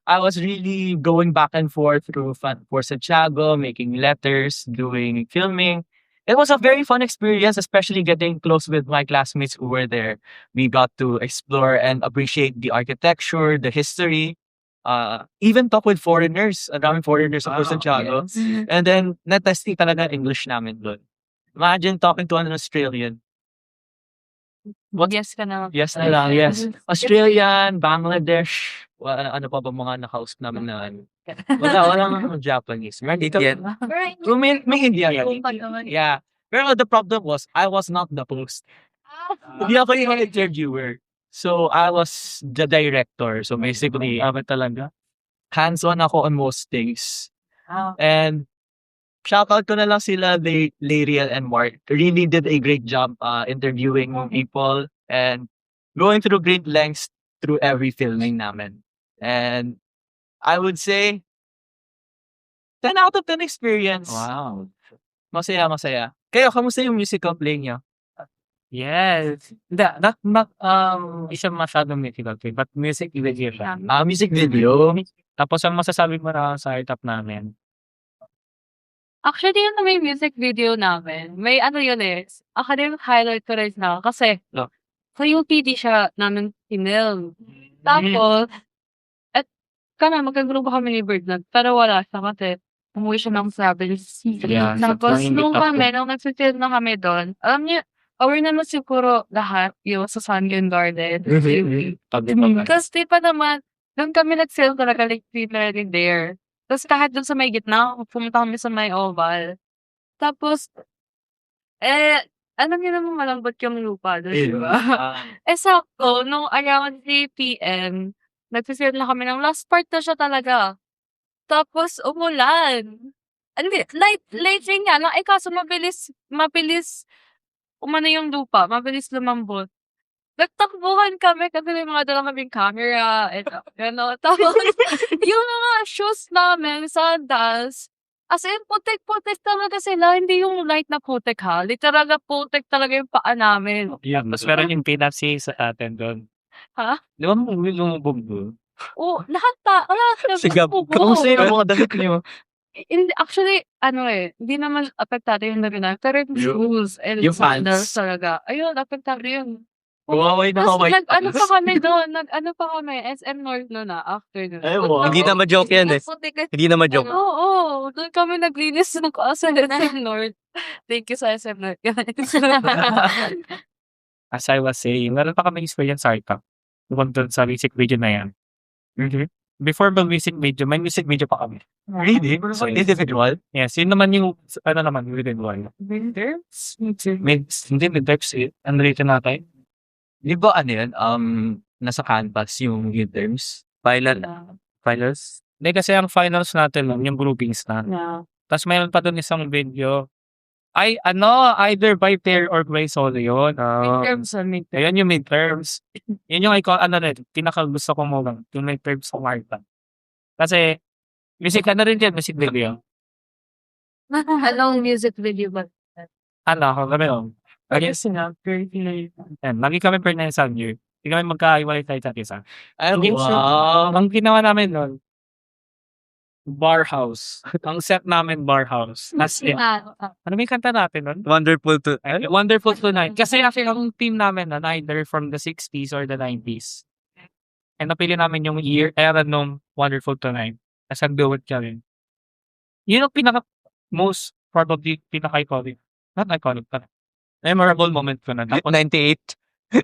I was really going back and forth through for Santiago, making letters, doing filming. It was a very fun experience, especially getting close with my classmates who were there. We got to explore and appreciate the architecture, the history, even talk with foreigners. Ang daming foreigners sa Santiago. And then, natesting talaga English namin doon. Imagine talking to an Australian. Yes ka na. Yes na lang, yes. Australian, Bangladesh, ano pa ba mga nakausap namin na ano? Wala mga Japanese. Meron dito. So, may Indian. Yeah. Pero the problem was, I was not the host. Hindi ako yung interviewer. So, I was the director. So, basically, Talaga. hands-on ako on most things. And shoutout ko na lang sila, Lariel and Mark. Really did a great job interviewing people and going through great lengths through every filming namin. And I would say 10 out of 10 experience. Wow. Masaya, masaya. Kayo, kamusta yung musical play niyo? Yes. Hindi siya masyadong musical play, but music video siya. Music video. Tapos ang masasabi mo na sa art namin. Actually, yung may music video namin, may ano yun eh. Academic highlight ko rin na kasi No. sa UPD siya namin pinilm. Tapos, at magkagrupo kami ni Birdland, pero wala siya kasi umuwi siya ng Province. Yeah, Tapos, so, nung hindi nung nagsitil na kami doon, alam niyo, aware naman siguro lahat yung sa Sunken Garden. Kasi di pa naman, doon kami nag-sale talaga like literally there. Tapos kahit doon sa may gitna, pumunta kami sa may oval. Tapos, alam niyo naman malambot yung lupa doon, di ba? Sakto, nung around 3 p.m., nagsiserve na kami ng last part na siya talaga. Tapos, umulan. Late rain nga lang. Kaso mabilis umano yung lupa. Mabilis lumambot. nagtakbuhan kami kasi may mga dala kaming camera and ano. Tapos, yung mga shoes namin, sandals, as in, putik-putik talaga sila. Hindi yung light na putik ha. Literal na putik talaga yung paa namin. Yan, mas meron yung pinapsi sa atin doon. Ha? Di ba lumubog doon? Oo, lahat Sigab. Kamusta yung mga damit niyo? Actually, ano hindi naman apektado yung damit namin. Pero yung shoes and yung pants. sandals talaga. Ayun, apektado yun. Huawei na Tapos Hawaii. nag-ano pa kami doon, SM North noon after nun. Ay, wow. Hindi na ma-joke yan eh. Hindi na ma-joke. Oo, doon kami naglinis ng sa SM North. Thank you sa SM North, guys. As I was saying, meron pa kami experience sa Arca. Tungkol doon sa music video na yan. Before mag-music video, may music video pa kami. Really? So, Individual? Yes, yun naman yung, ano naman, within one. Midterms? Hindi, midterms eh. Ano rito natin? Di ba ano yun? Nasa canvas yung midterms? Finals. Hindi, kasi ang finals natin, yung groupings na. Yeah. Tapos mayroon pa doon isang video. Ay, either by pair or by solo yun. Midterms and midterms. Ayan yung midterms. Yun yung pinaka gusto ko mo lang. Yung midterms sa Marta. Kasi, music rin yan, music video. Anong music video ba? Kami yun. Lagi kami per na isang year. Hindi kami magkahiwalay sa isa't isa. Ay, Hindi wow. Ang ginawa namin nun, bar house. Ang set namin bar house. As in, ano may kanta natin nun? Wonderful to... Wonderful Tonight. Kasi actually, ang team namin na either from the 60s or the 90s. And napili namin yung era nung Wonderful Tonight. As nag-duet kami. Yun ang most probably pinaka-iconic. Not iconic, but memorable moment ko na. 98.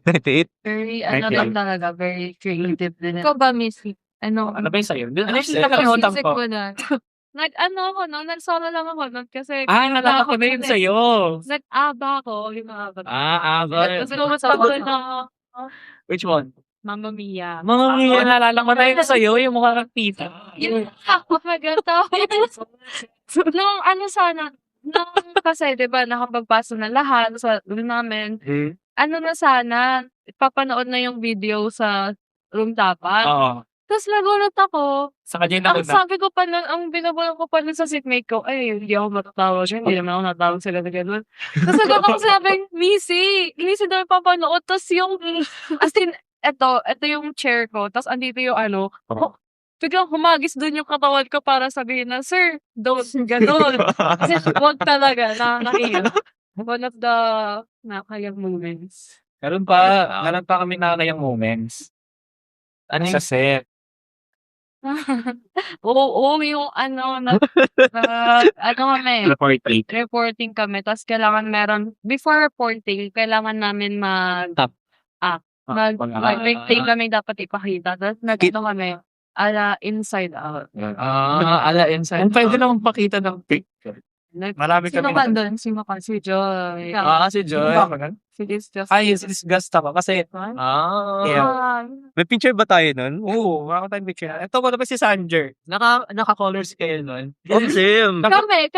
98. Very, lang talaga, very creative din. Ikaw ba, Missy? Ano ba yung sa'yo? Ano yung Music nakalimutan ko? Ako no, nagsolo lang ako nun kasi Nalala ko na yun sa'yo. nag-aba ako, yung mga bag. Aba. Tapos kumasabi na Which one? Mamma Mia. Mga Mia, nalala ko na yun sa'yo, yung mukha ng tita. Yun, oh my God, nung kasi, di ba, nakapagpasa na lahat sa room namin, na sana, papanood na yung video sa room dapat. Oo. Tapos nagulat ako. Sa kanya Ang na. sabi ko pa nun, ang binabulan ko pa nun sa seatmate ko, ay, hindi ako matatawa siya. Hindi naman ako natawag sila na gano'n. Tapos agad ako sabi, Missy daw papanood. Tapos yung, as in, ito yung chair ko. Tapos andito yung biglang humagis dun yung katawan ko para sabihin na, sir, don't gano'n. Kasi wag talaga, nakakaiyak. One of the nakakaiyak moments. Meron pa kami nakakayang moments. Ano Sa set. Oo, yung kami, reporting kami. Tapos kailangan before reporting, kailangan namin may thing kami dapat ipakita. Tapos kami, inside out. Inside. And pwede naman pakita ng picture. Marami Sino kami. ba doon? Sino ka? Si Joy. Si Joy. Si Disgust. Disgust ako. Kasi, yeah. May picture ba tayo nun? Oo, wala ko tayong picture. Ito ko na ba si Sanger? Naka-colors kayo nun? Same. Kami,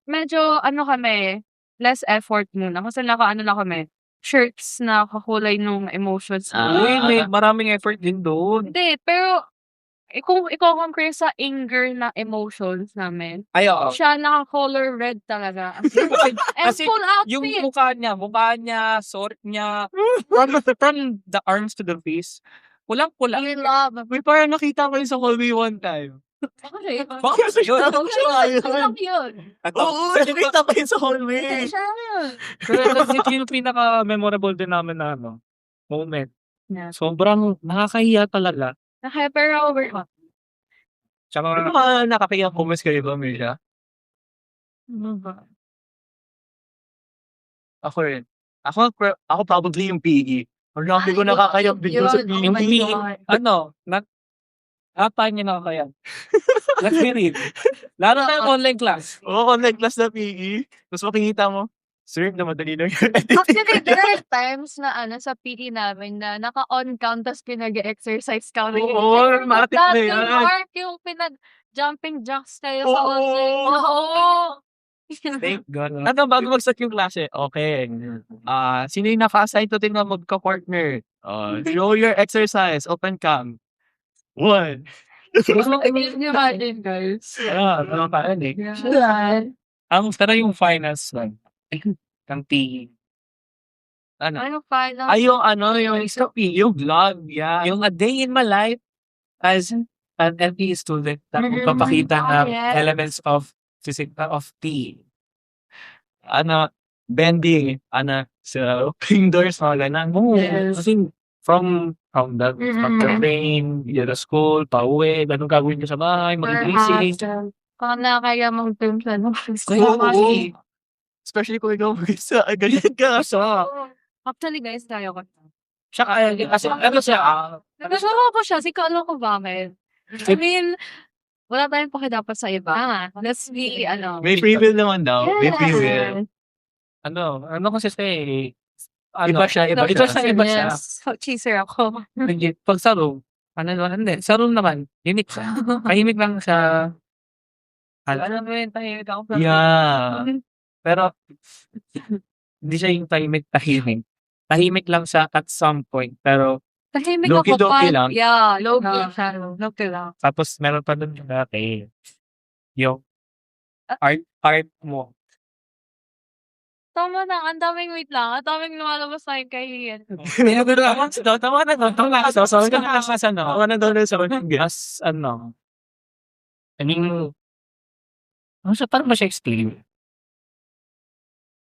medyo, kami, less effort muna. Kasi lang kami, shirts na kakulay nung emotions. Uy, may maraming effort din doon. Hindi, pero, kung i-compare sa anger na emotions namin, Ay, oo. siya naka-color red talaga. And Kasi full outfit. yung mukha niya, suot niya, from the arms to the face, pulang-pula. I love. May parang nakita ko yun sa Call Me One Time. Okay. Baka sa yun. Yun. Oo, nakita ko yun sa Call Me. Siya yun. Pero yung pinaka-memorable din namin na moment. Yeah. Sobrang nakakahiya talaga. Pero Tsaka, Ano ka nakakayang comments kayo ba, Mirja? Ako rin. Ako probably yung PE. Ang dami ko nakakayang video sa PE. yung paano niya nakakaya? Let's be real. Lalo na yung online class. Oo, online class na PE. Tapos makikita mo, sir, na madali lang yun. Actually, there are times na sa PE namin na naka-on count tapos pinag-exercise kami. Oo, matik na yan. Mark yung pinag-jumping jacks tayo sa Oo. online. Oo. Thank God. Bago mag-start yung klase, okay. Sino yung naka-assign to din na magka-partner? Show your exercise. Open cam. 1. Imagine, guys. Ano pa yun eh. Yeah. Pero yung finals one. Ng PE. Ano pa? Ay, yung yung vlog. Yeah. Yung a day in my life as an LPE student na magpapakita ng Yes. elements of PE. Bending. Sa indoors, mga ganun. Yes. Kasi from the train, the school, pauwi, anong gagawin ko sa bahay, mag-gising. Kung nakakaya mag-film sa Oo. Especially kung ikaw mag-isa. Ganyan ka. Actually, guys, tayo ko. Siya kasi ano siya, Nagkasama ko siya. Alam ko bakit. I mean, wala tayong pakidapat sa iba. Let's be, May free will naman daw. May free will. ano kasi siya eh, Iba siya. Yes. Cheeser ako. Legit. Pag sa room, hindi. Sa room naman, unique siya. Tahimik lang siya. Alam mo yun, tahimik ako. Yeah. Pero, hindi siya yung tahimik. Tahimik lang siya at some point. Pero, Tahimik Loki-doki ako. lang. Yeah, loki lang. tapos meron pa dun yung dati. Yung art mo. Tama na, ang daming wait lang. Ang daming lumalabas na yung kahihiyan. Tama na doon. Tama na doon. Tama na daw sa As I mean, ano siya, parang ba siya explain?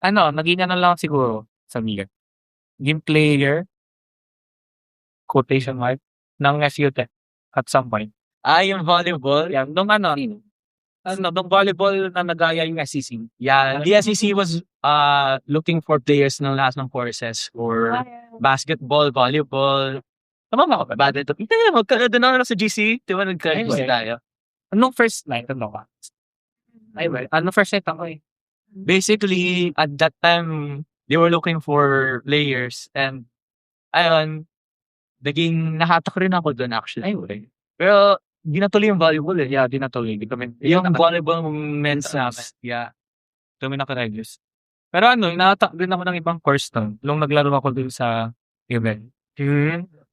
Naging lang siguro sa Mia. Game player, quotation mark, ng FU Tech at some point. Yung volleyball. Yan, nung volleyball na nagaya yung SEC. Yeah, the SEC was looking for players ng lahat ng courses or basketball, volleyball, Tama ba ako ba? badminton. Magkaroon na sa GC. Diba nagka-GC Anyway. tayo? Anong first night? Ano ka? Ay, well, first night ako eh? Basically, at that time, they were looking for players. And, ayun, naging nahatak rin ako doon actually. Ay, well. Pero, di natuloy yung volleyball eh. Yeah, di natuloy. Di kami. Yung volleyball men's namin. Yeah. Kami naka-regius. Pero inatak din ako ng ibang course doon. Nung naglaro ako doon sa event.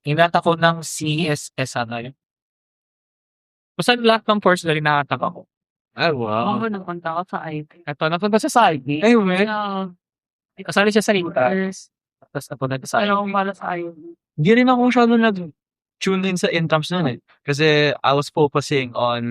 Inatak ko ng CSS yun. Basta lahat ng course na inatak ako. Ay, wow. Ako napunta ako sa IT. Ito, napunta sa ID. Ay, well. Kasali siya sa Intas. Tapos napunta sa Pero ID. kung para sa IT. Hindi rin ako masyado nag-tune in sa intrams nun eh. Kasi I was focusing on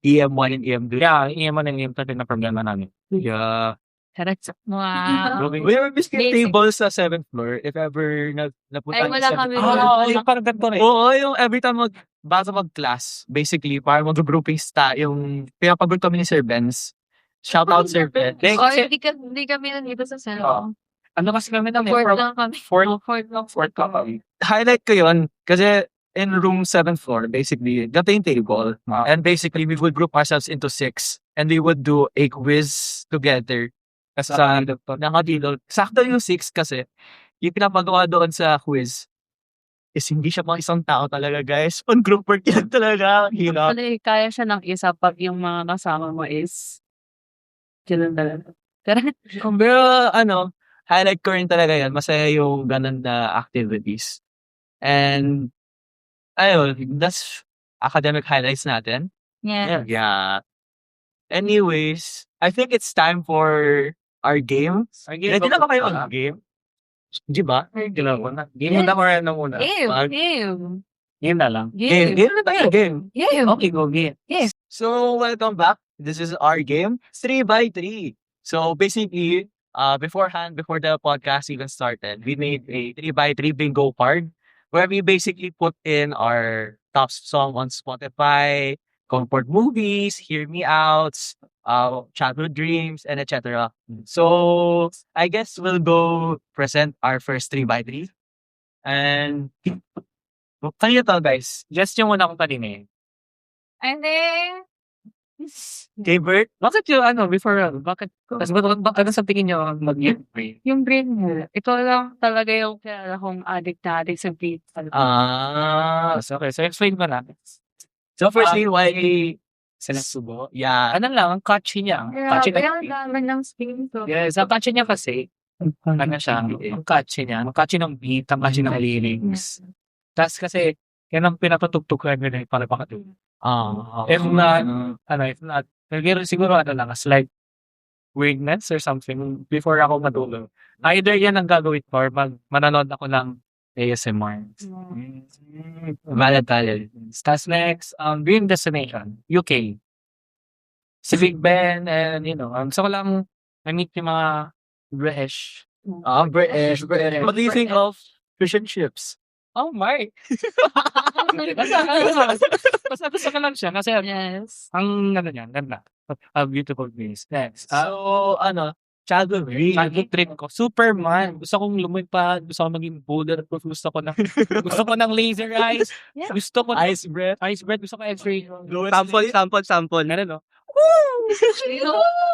EM1 and EM2. Yeah, EM1 and EM2 din na problema namin. Yeah. Correct. Wow. We were biscuit Basic. tables sa 7th floor if ever napunta Ay, wala sa kami. 7th floor. Yung parang ganito rin. Oo, yung every time bago mag-class, basically, parang mag-grouping yung pinapag-group kami ni Sir Benz. Shout out Sir Benz. Oh, hindi kami nandito sa cell. Kasi kami na Fourth lang kami. Fourth kami. Highlight ko yun kasi in room 7th floor, basically, ganito yung table. And basically, we would group ourselves into 6 and we would do a quiz together. Sa nakadilog. Sakto yung 6 kasi yung pinapagawa doon sa quiz is hindi siya mga isang tao talaga, guys. On group work yan talaga. Hirap. Actually, kaya siya ng isa pag yung mga kasama mo is ganun talaga. Pero highlight ko rin talaga yan. Masaya yung ganun na activities. And ayun, that's academic highlights natin. Yeah. Yeah. Anyways, I think it's time for our game. Ready na ba kayo mag-game? Di ba? Game muna or ano muna? Game. Game na lang. Game na tayo. Game. Okay, go game. So, welcome back. This is our game, 3x3. So, basically, before the podcast even started, we made a 3x3 bingo card where we basically put in our top song on Spotify, comfort movies, hear me outs, childhood dreams, and etc. So, I guess we'll go present our first 3x3. And, kanina to, guys. Just yung una kong kanina eh. I think, Okay, Bert? Bakit bakit, ano sa tingin nyo mag-game? yung green mo, ito lang talaga yung kilala kong addict sa beat. Okay, so explain ko na. So, firstly, why Sinasubo? yeah. Ano lang, ang catchy niya. Catchy Kaya ang dami ng spin to. Yes, ang catchy niya kasi, ano siya, ang catchy niya, ang catchy ng beat, ang catchy ng lyrics. Tas kasi, yan ang pinapatugtugan nila para makatulog. If not, if not, siguro lang, as like, weirdness or something before ako matulog. Either yan ang gagawin ko or manonood ako ng ASMR. Valid. Tas next, dream destination, UK. Si Big Ben and, gusto ko lang na-meet yung mga British. British. What do you think of fish and chips? Oh my! Basta gusto ko lang siya kasi Yes. ang ganda. A beautiful place. Next. So, childhood dream. Childhood trip ko, Superman. Gusto kong lumipad, gusto ko maging bulletproof, gusto ko ng laser eyes, Yeah. gusto ko Ice breath. gusto ko x-ray. Sample. Ganun, no?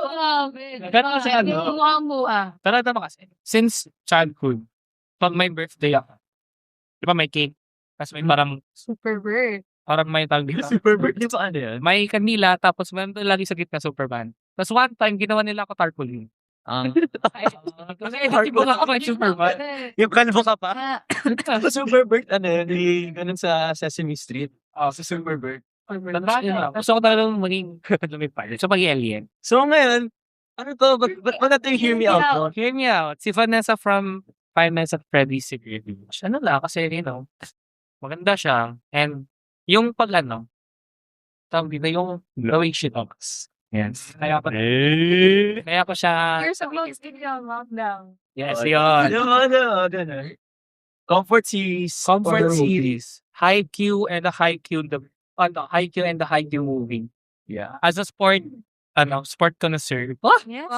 Grabe. Pero kasi Yung mua. Pero tama kasi, since childhood, pag may birthday ako, di ba may cake, tapos may Super bird. parang may tawag dito. Super birthday pa yan? May kanila, tapos meron doon lagi sa gitna Superman. Tapos one time, ginawa nila ako tarpaulin. Kasi hindi mo ako may Superman. Yung kalbo ka pa? Super bird, yung ganun sa Sesame Street. Sa Super bird. Gusto ko talagang maging lumipad. Gusto maging alien. So ngayon, ba't mo natin hear me out? No? Hear me out. Si Vanessa from Five Nights at Freddy's Secret Beach. Ano lang, kasi maganda siya. And yung tawag dito, yung the way she talks. Yes. Kaya ko siya, You're supposed to be on lockdown. yes, yun. Ganun. Comfort series. Comfort Horror movie. series. Haikyuu and the Haikyuu movie. Yeah. As a sport connoisseur. Yes.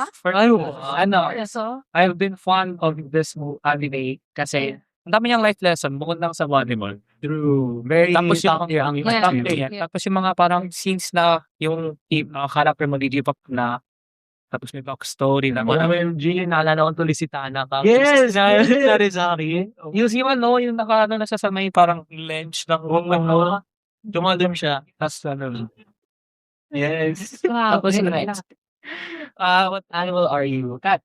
So, I've been fond of this anime kasi ang dami niyang life lesson bukod lang sa volleyball. True. Very Tapos top tier. Tapos yung mga parang scenes na yung character mo up na tapos may backstory na Yung naalala ko tuloy si Tana. Yes! Sari-sari. yung yung na siya sa may parang ledge ng Tumalon siya. tapos Yes. wow. tapos yung next. What animal are you? Cat.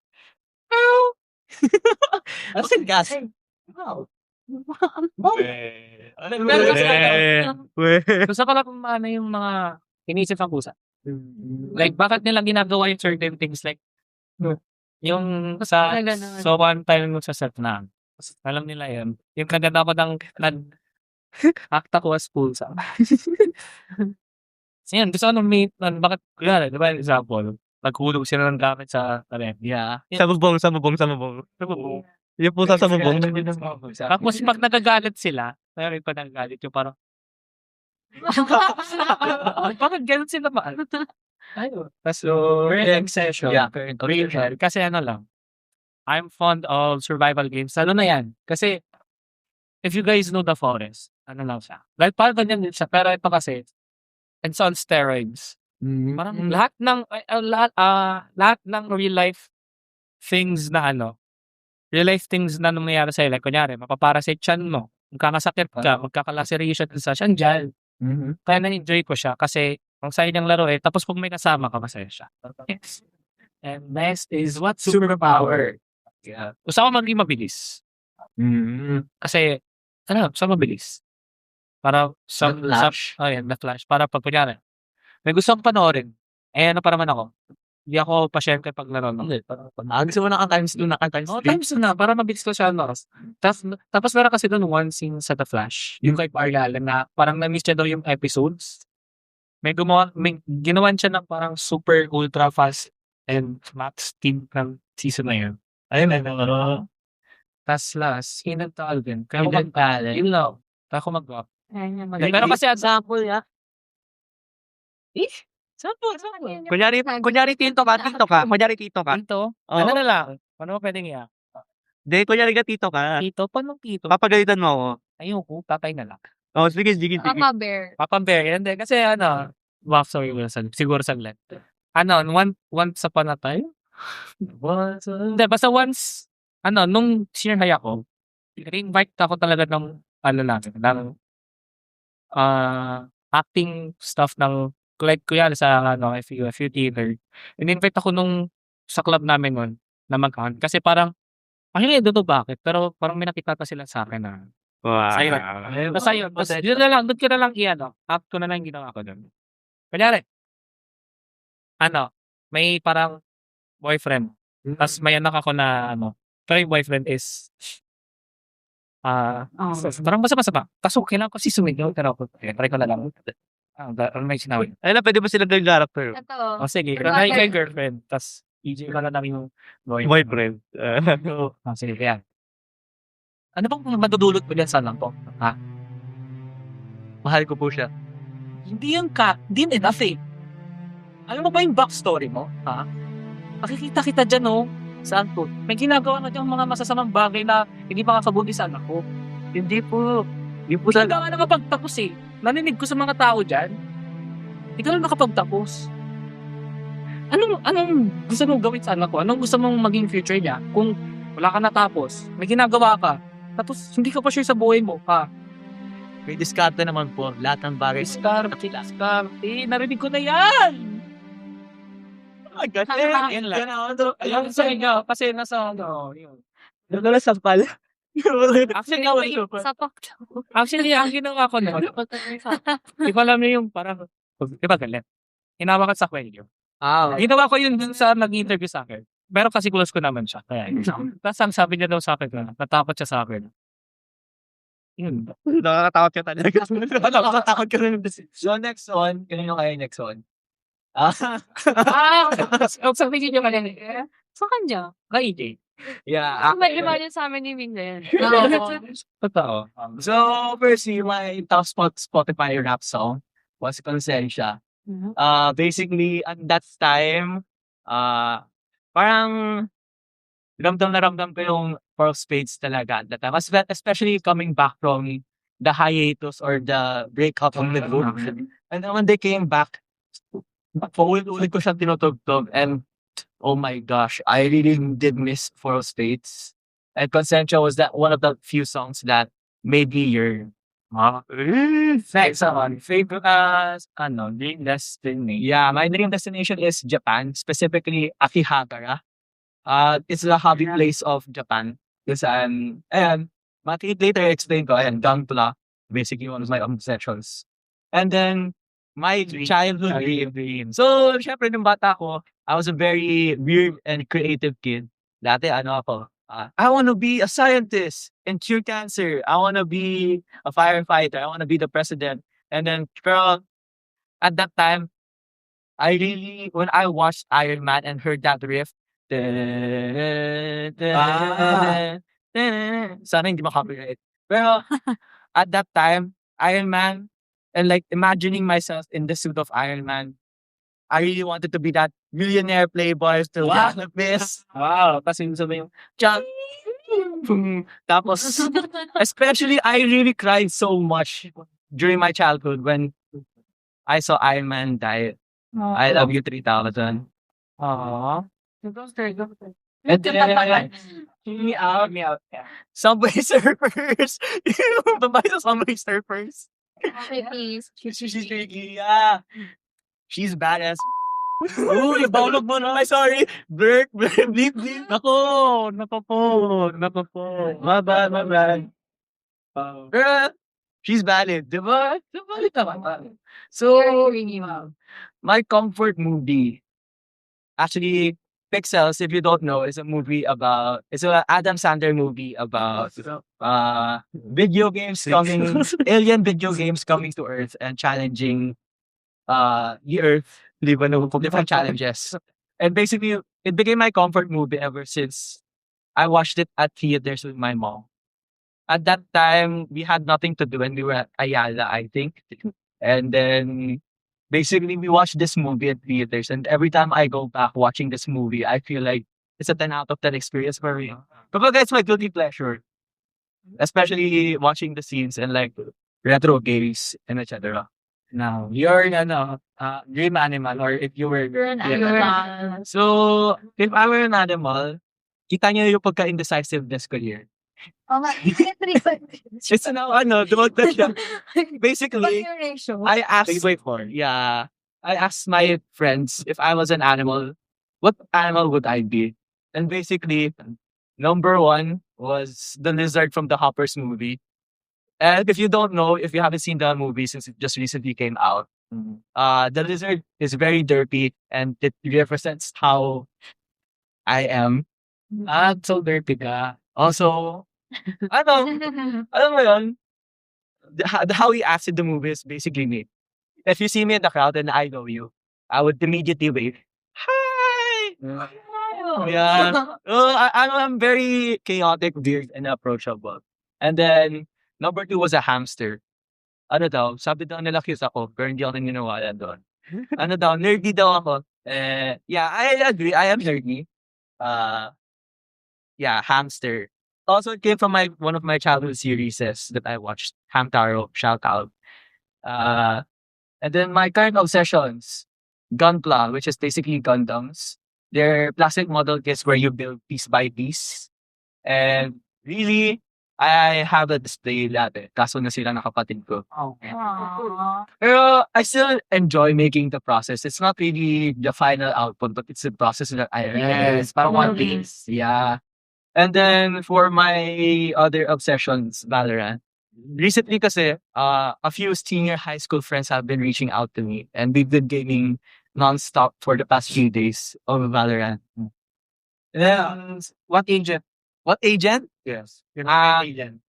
Ano si gas? Wow. Gusto ko lang kung ano yung mga inisip ng pusa. Like, bakit nila ginagawa yung certain things like, yung sa, Na ganun. so one time nung sa set na, alam nila yun, yung kaganda ko ng, akta ko as pusa. So yan, gusto ko nung bakit, kuya, di ba, example, naghulog sila ng gamit sa talim. Yeah. Sa bubong. Yung pusa sa bubong. Tapos pag nagagalit sila, mayroon pa nagagalit yung parang, bakit ganun sila ba? Ayun. So, current session. Yeah, current Real. Kasi lang, I'm fond of survival games. Ano na yan? Kasi, if you guys know The Forest, ano lang siya. Like, parang ganyan din siya. Pero ito kasi, it's on steroids. Parang lahat ng real life things na real life things na nangyayari sa'yo. Like, kunyari, mapaparasite chan mo. Magkakasakit ka, magkakalaceration sa siyang gel. Kaya na-enjoy ko siya kasi ang saya niyang laro tapos pag may kasama ka, masaya siya. Yes. And next is what superpower? Yeah. Gusto ko maging mabilis. Kasi, gusto ko mabilis. Para sa Flash. The Flash. Para pag kunyari, may gusto kong panoorin. Pa naman ako. Hindi ako pasyente pag laro. Gusto mo naka-times 2, naka-times 3? Times na, para mabilis ko siya. Tapos meron kasi doon one scene sa The Flash. Yung kay Barry Allen na parang na-miss niya daw yung episodes. May ginawan siya ng parang super ultra fast and max speed ng season na yun. Ayun, Tapos last, Hidden Talent. Kaya Hidden Talent. Yun lang. Kaya ako mag-rock. Ayun, Pero kasi example, yeah. Sample. Kunyari tito ka. Tito? Oo. Ano na lang? Paano mo pwedeng iya? Di, kunyari ka tito ka. Tito? Paano tito? Papagalitan mo ako. Ayoko, tatay na lang. Sige. Mama bear. Papambear. Hindi, kasi sorry, siguro saglit. Once upon a time? Hindi, basta once, nung senior high ako, re-invite ako talaga ng, acting stuff ng, like, kuya, sa, FU theater. In-invite ako sa club namin nun, na mag-on. Kasi parang, Actually, I don't know bakit, pero parang may nakita pa sila sa akin na Wow. Ayun. Tapos ayun, doon ko na lang i-ano, act ko na lang yung ginawa ko doon. Kunyari, ano, may parang boyfriend, tas may anak ako na ano, pero yung boyfriend is, parang basa-basa ba, tas kailangan ko si sumigaw, pero ako, try ko na lang. Ano may sinabi? Ayun na, pwede ba sila ng character? Ito. Sige, Kunwari- kay girlfriend, tas EJ ka na lang yung Boyfriend. Sige, kaya. Ano bang madudulot mo dyan sa lang po? Ha? Mahal ko po siya. Hindi din enough eh. Alam mo ba yung backstory mo? Ha? Makikita kita dyan, oh. Saan po? May ginagawa na dyan mga masasamang bagay na hindi makakabuti sa anak ko. Hindi po. Hindi po Hindi sa... ka nga nakapagtapos eh. Naninig ko sa mga tao dyan. Hindi ka na nakapagtapos. Anong gusto mong gawin sa anak ko? Anong gusto mong maging future niya? Kung wala ka natapos, may ginagawa ka, tapos hindi ka pa sure sa buhay mo, ha? May diskarte naman po. Lahat ng bagay. Diskarte. Narinig ko na yan! Yan lang. Ayun sa inyo, kasi nasa ano, yun. Nagdala sa pala. Actually, ang ginawa ko na, di ko alam niyo yung parang, di ba galit? Hinawakan sa kwelyo. Ginawa ko yun dun sa nag-interview sa akin. Pero kasi close ko naman siya. Kaya, tapos ang sabi niya daw sa akin, natakot siya sa akin. Yun. Nakakatakot ka talaga. Nakakatakot ka rin. So, next one. Kanino kayo next one? Sabi niyo kanina, sa kanya, kay EJ. Yeah. May imagine sa amin ni Ming na yan. Totoo. So, firstly, my top Spotify rap song was Konsensya. Basically, at that time, parang ramdam ko yung Four of Spades talaga at that time. Especially coming back from the hiatus or the breakup of the group. And then when they came back, paulit-ulit ko siyang tinutugtog. And oh my gosh, I really did miss Four of Spades. And Konsensya was that one of the few songs that made me yearn. Next one, favorite, dream destiny. Yeah, my dream destination is Japan, specifically Akihabara. It's the hobby place of Japan. Because ayan, later explain ko, ayan, Gangpla, basically one of my obsessions. And then, my childhood dream. So, syempre, nung bata ko, I was a very weird and creative kid. Dati, I want to be a scientist and cure cancer. I want to be a firefighter. I want to be the president. And then, pero at that time, when I watched Iron Man and heard that riff, sana hindi makapiright. Pero at that time, Iron Man, and like imagining myself in the suit of Iron Man, I really wanted to be that millionaire playboy to Wow. the best. Wow, kasi yung sabi yung, Tapos, especially, I really cried so much during my childhood when I saw Iron Man die. I love you 3000. aww. And then, me out. Yeah. Subway Surfers. Babae sa Subway Surfers. Please. She's tricky, yeah. She's badass. Uy, bawlog mo na. Sorry. Blurk, bleep. Nako po. My bad. She's valid, di ba? Valid naman. So, my comfort movie, actually, Pixels, if you don't know, is an Adam Sandler movie about video games alien video games coming to Earth and challenging the Earth, different challenges. And basically, it became my comfort movie ever since I watched it at theaters with my mom. At that time, we had nothing to do and we were at Ayala, I think. And then, basically, we watched this movie at theaters. And every time I go back watching this movie, I feel like it's a 10 out of 10 experience for me. But that's my guilty pleasure. Especially watching the scenes and like retro games and etc. Now, you're dream animal or if you were So, if I were an animal, kita niyo yung pagka-indecisiveness ko here. It's now, duwag na siya. Basically, I asked my friends if I was an animal, what animal would I be? And basically, Number one was the lizard from the Hoppers movie. And if you don't know, if you haven't seen the movie since it just recently came out, the lizard is very derpy and it represents how I am. So dirty ka. Also, ano, alam mo yun, how he acts in the movie is basically me. If you see me in the crowd and I know you, I would immediately wave. Hi! Yeah. I'm very chaotic, weird, and approachable. And then, number two was a hamster. Ano daw, sabi daw nila cute ako, pero hindi ako naniniwala doon. Ano daw, nerdy daw ako. Yeah, I agree, I am nerdy. Yeah, hamster. Also, it came from one of my childhood series that I watched, Hamtaro, shout out. And then my current obsessions, Gunpla, which is basically Gundams. They're plastic model kits where you build piece by piece. And really, I have a display dati. Kaso nasira ng kapatid ko. Aww. Pero I still enjoy making the process. It's not really the final output, but it's the process that I Yes, parang one parang piece. Yeah. And then for my other obsessions, Valorant. Recently kasi, a few senior high school friends have been reaching out to me and we've been gaming nonstop for the past few days of Valorant. And What agent? what agent? Yes. Agent.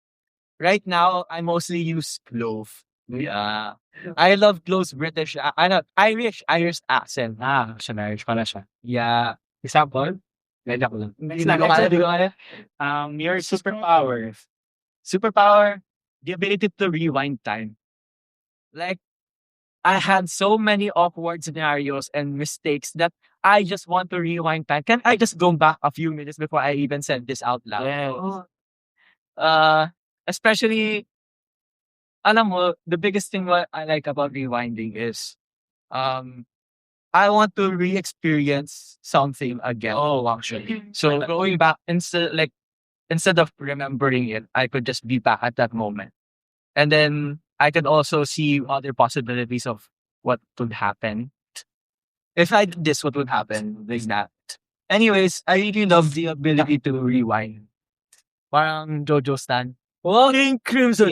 Right now, I mostly use Clove. Yeah. I love Clove's British, not Irish accent. Siya Irish pala siya. Yeah. Example? Medyo ko lang. Hindi ko kaya. Your superpower. Superpower, the ability to rewind time. Like, I had so many awkward scenarios and mistakes that I just want to rewind time. Can I just go back a few minutes before I even said this out loud? Yes. Especially, alam mo, the biggest thing what I like about rewinding is, I want to re-experience something again. Oh, actually. So going back instead of remembering it, I could just be back at that moment. And then I could also see other possibilities of what could happen. If I did this, what would happen? Like that. Anyways, I really love the ability to rewind. Parang Jojo Stan. King Crimson.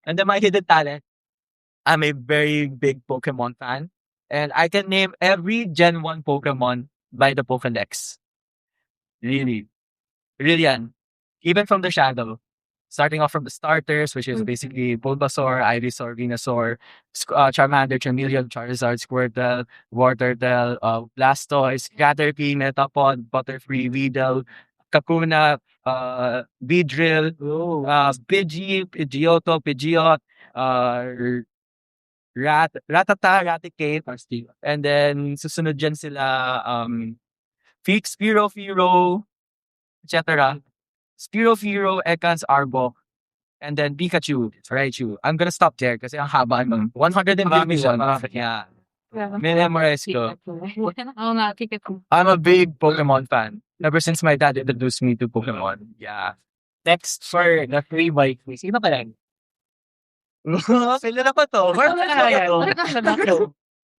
And then my hidden talent. I'm a very big Pokemon fan. And I can name every Gen 1 Pokemon by the Pokédex. Really. Really yan. Even from the shadow. Starting off from the starters, which is basically Bulbasaur, Ivysaur, Venusaur, Charmander, Charmeleon, Charizard, Squirtle, Wartortle, Blastoise, Caterpie, Metapod, Butterfree, Weedle, Kakuna, Beedrill, Pidgey, Pidgeotto, Pidgeot, Rattata, Raticate, and then susunod dyan sila, Spearow, etc. Spearow, Ekans, Arbok, and then Pikachu, Raichu. I'm gonna stop there kasi ang haba nun. 151. Yeah. Memorize ko. Oo nga, Pikachu. I'm a big Pokemon fan. Ever since my dad introduced me to Pokemon. Yeah. Next for the 3x3. Sino ka lang? Sila na pa to.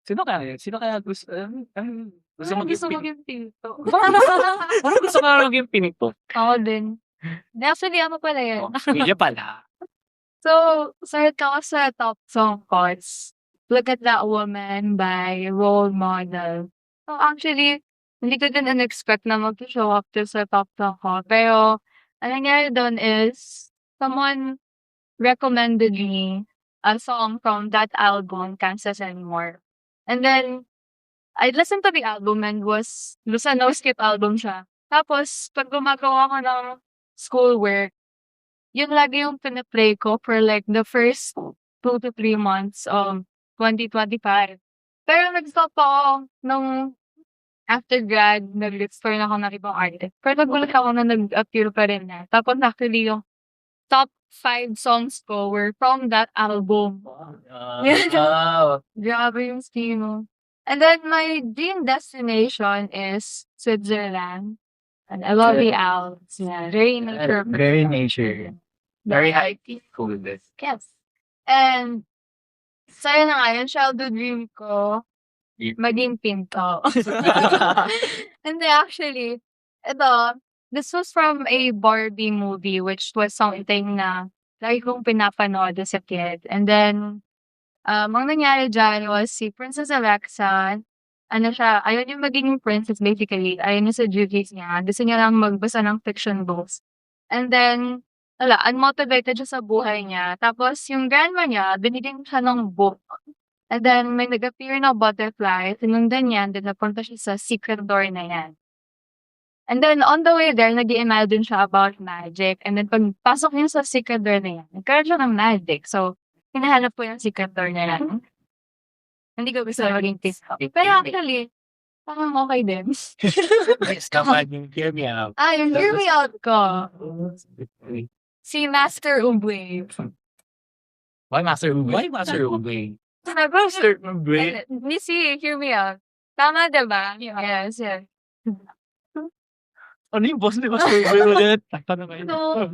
Sino kaya? Sino kaya gusto? Gusto mo Gusto maging pinto. Ano gusto mo maging pinito? Ako din. Actually, ano pala yan? Hindi pala. So, start ako sa top song chords. Look at That Woman by Role Model. So, actually, hindi ko din in-expect na mag-show up to sa top song ko. Pero, ang nangyari doon is, someone recommended me a song from that album, Kansas Anymore. And then, I listened to the album and was, sa no-skip album siya. Tapos, pag gumagawa ko ng schoolwork, yun lagi yung pinaplay ko for like the first 2 to 3 months of 2025. Pero nag-stop ako nung after grad, nag-explore na ako ng ibang artist. Pero nagulat ako na nag-appear pa rin na. Tapos actually yung top 5 songs ko were from that album. Grabe yung scheme. And then my dream destination is Switzerland. And I love the Alps. Yeah, very nature. Very nature. Very high cool this. Yes. And, sa'yo na nga, yung childhood dream ko, maging pinto. Hindi, actually, this was from a Barbie movie, which was something na lagi kong pinapanood as a kid. And then, ang nangyari dyan was si Princess Alexa, ano siya, ayaw niya maging princess basically. Ayaw niya sa duties niya. Gusto niya lang magbasa ng fiction books. And then, wala, unmotivated siya sa buhay niya. Tapos, yung grandma niya, binigyan siya ng book. And then, may nag-appear na butterfly. Tinundan niya, and then napunta siya sa secret door na yan. And then, on the way there, nag-i-imagine siya about magic. And then, pagpasok niya sa secret door na yan, nagkaroon siya ng magic. So, hinahanap po yung secret door na yan. Hindi ko gusto maging TikTok. Pero actually, parang okay din. Yes, kapag yung hear me out. Yung hear me out ko. Si Master Ubwe. Why Master Ube? Why Master Ube? Master Ube? Missy, hear me out. Tama, diba? Yes, yes. Ano yung boss ni Master Ube ulit? Paano ba yun? So,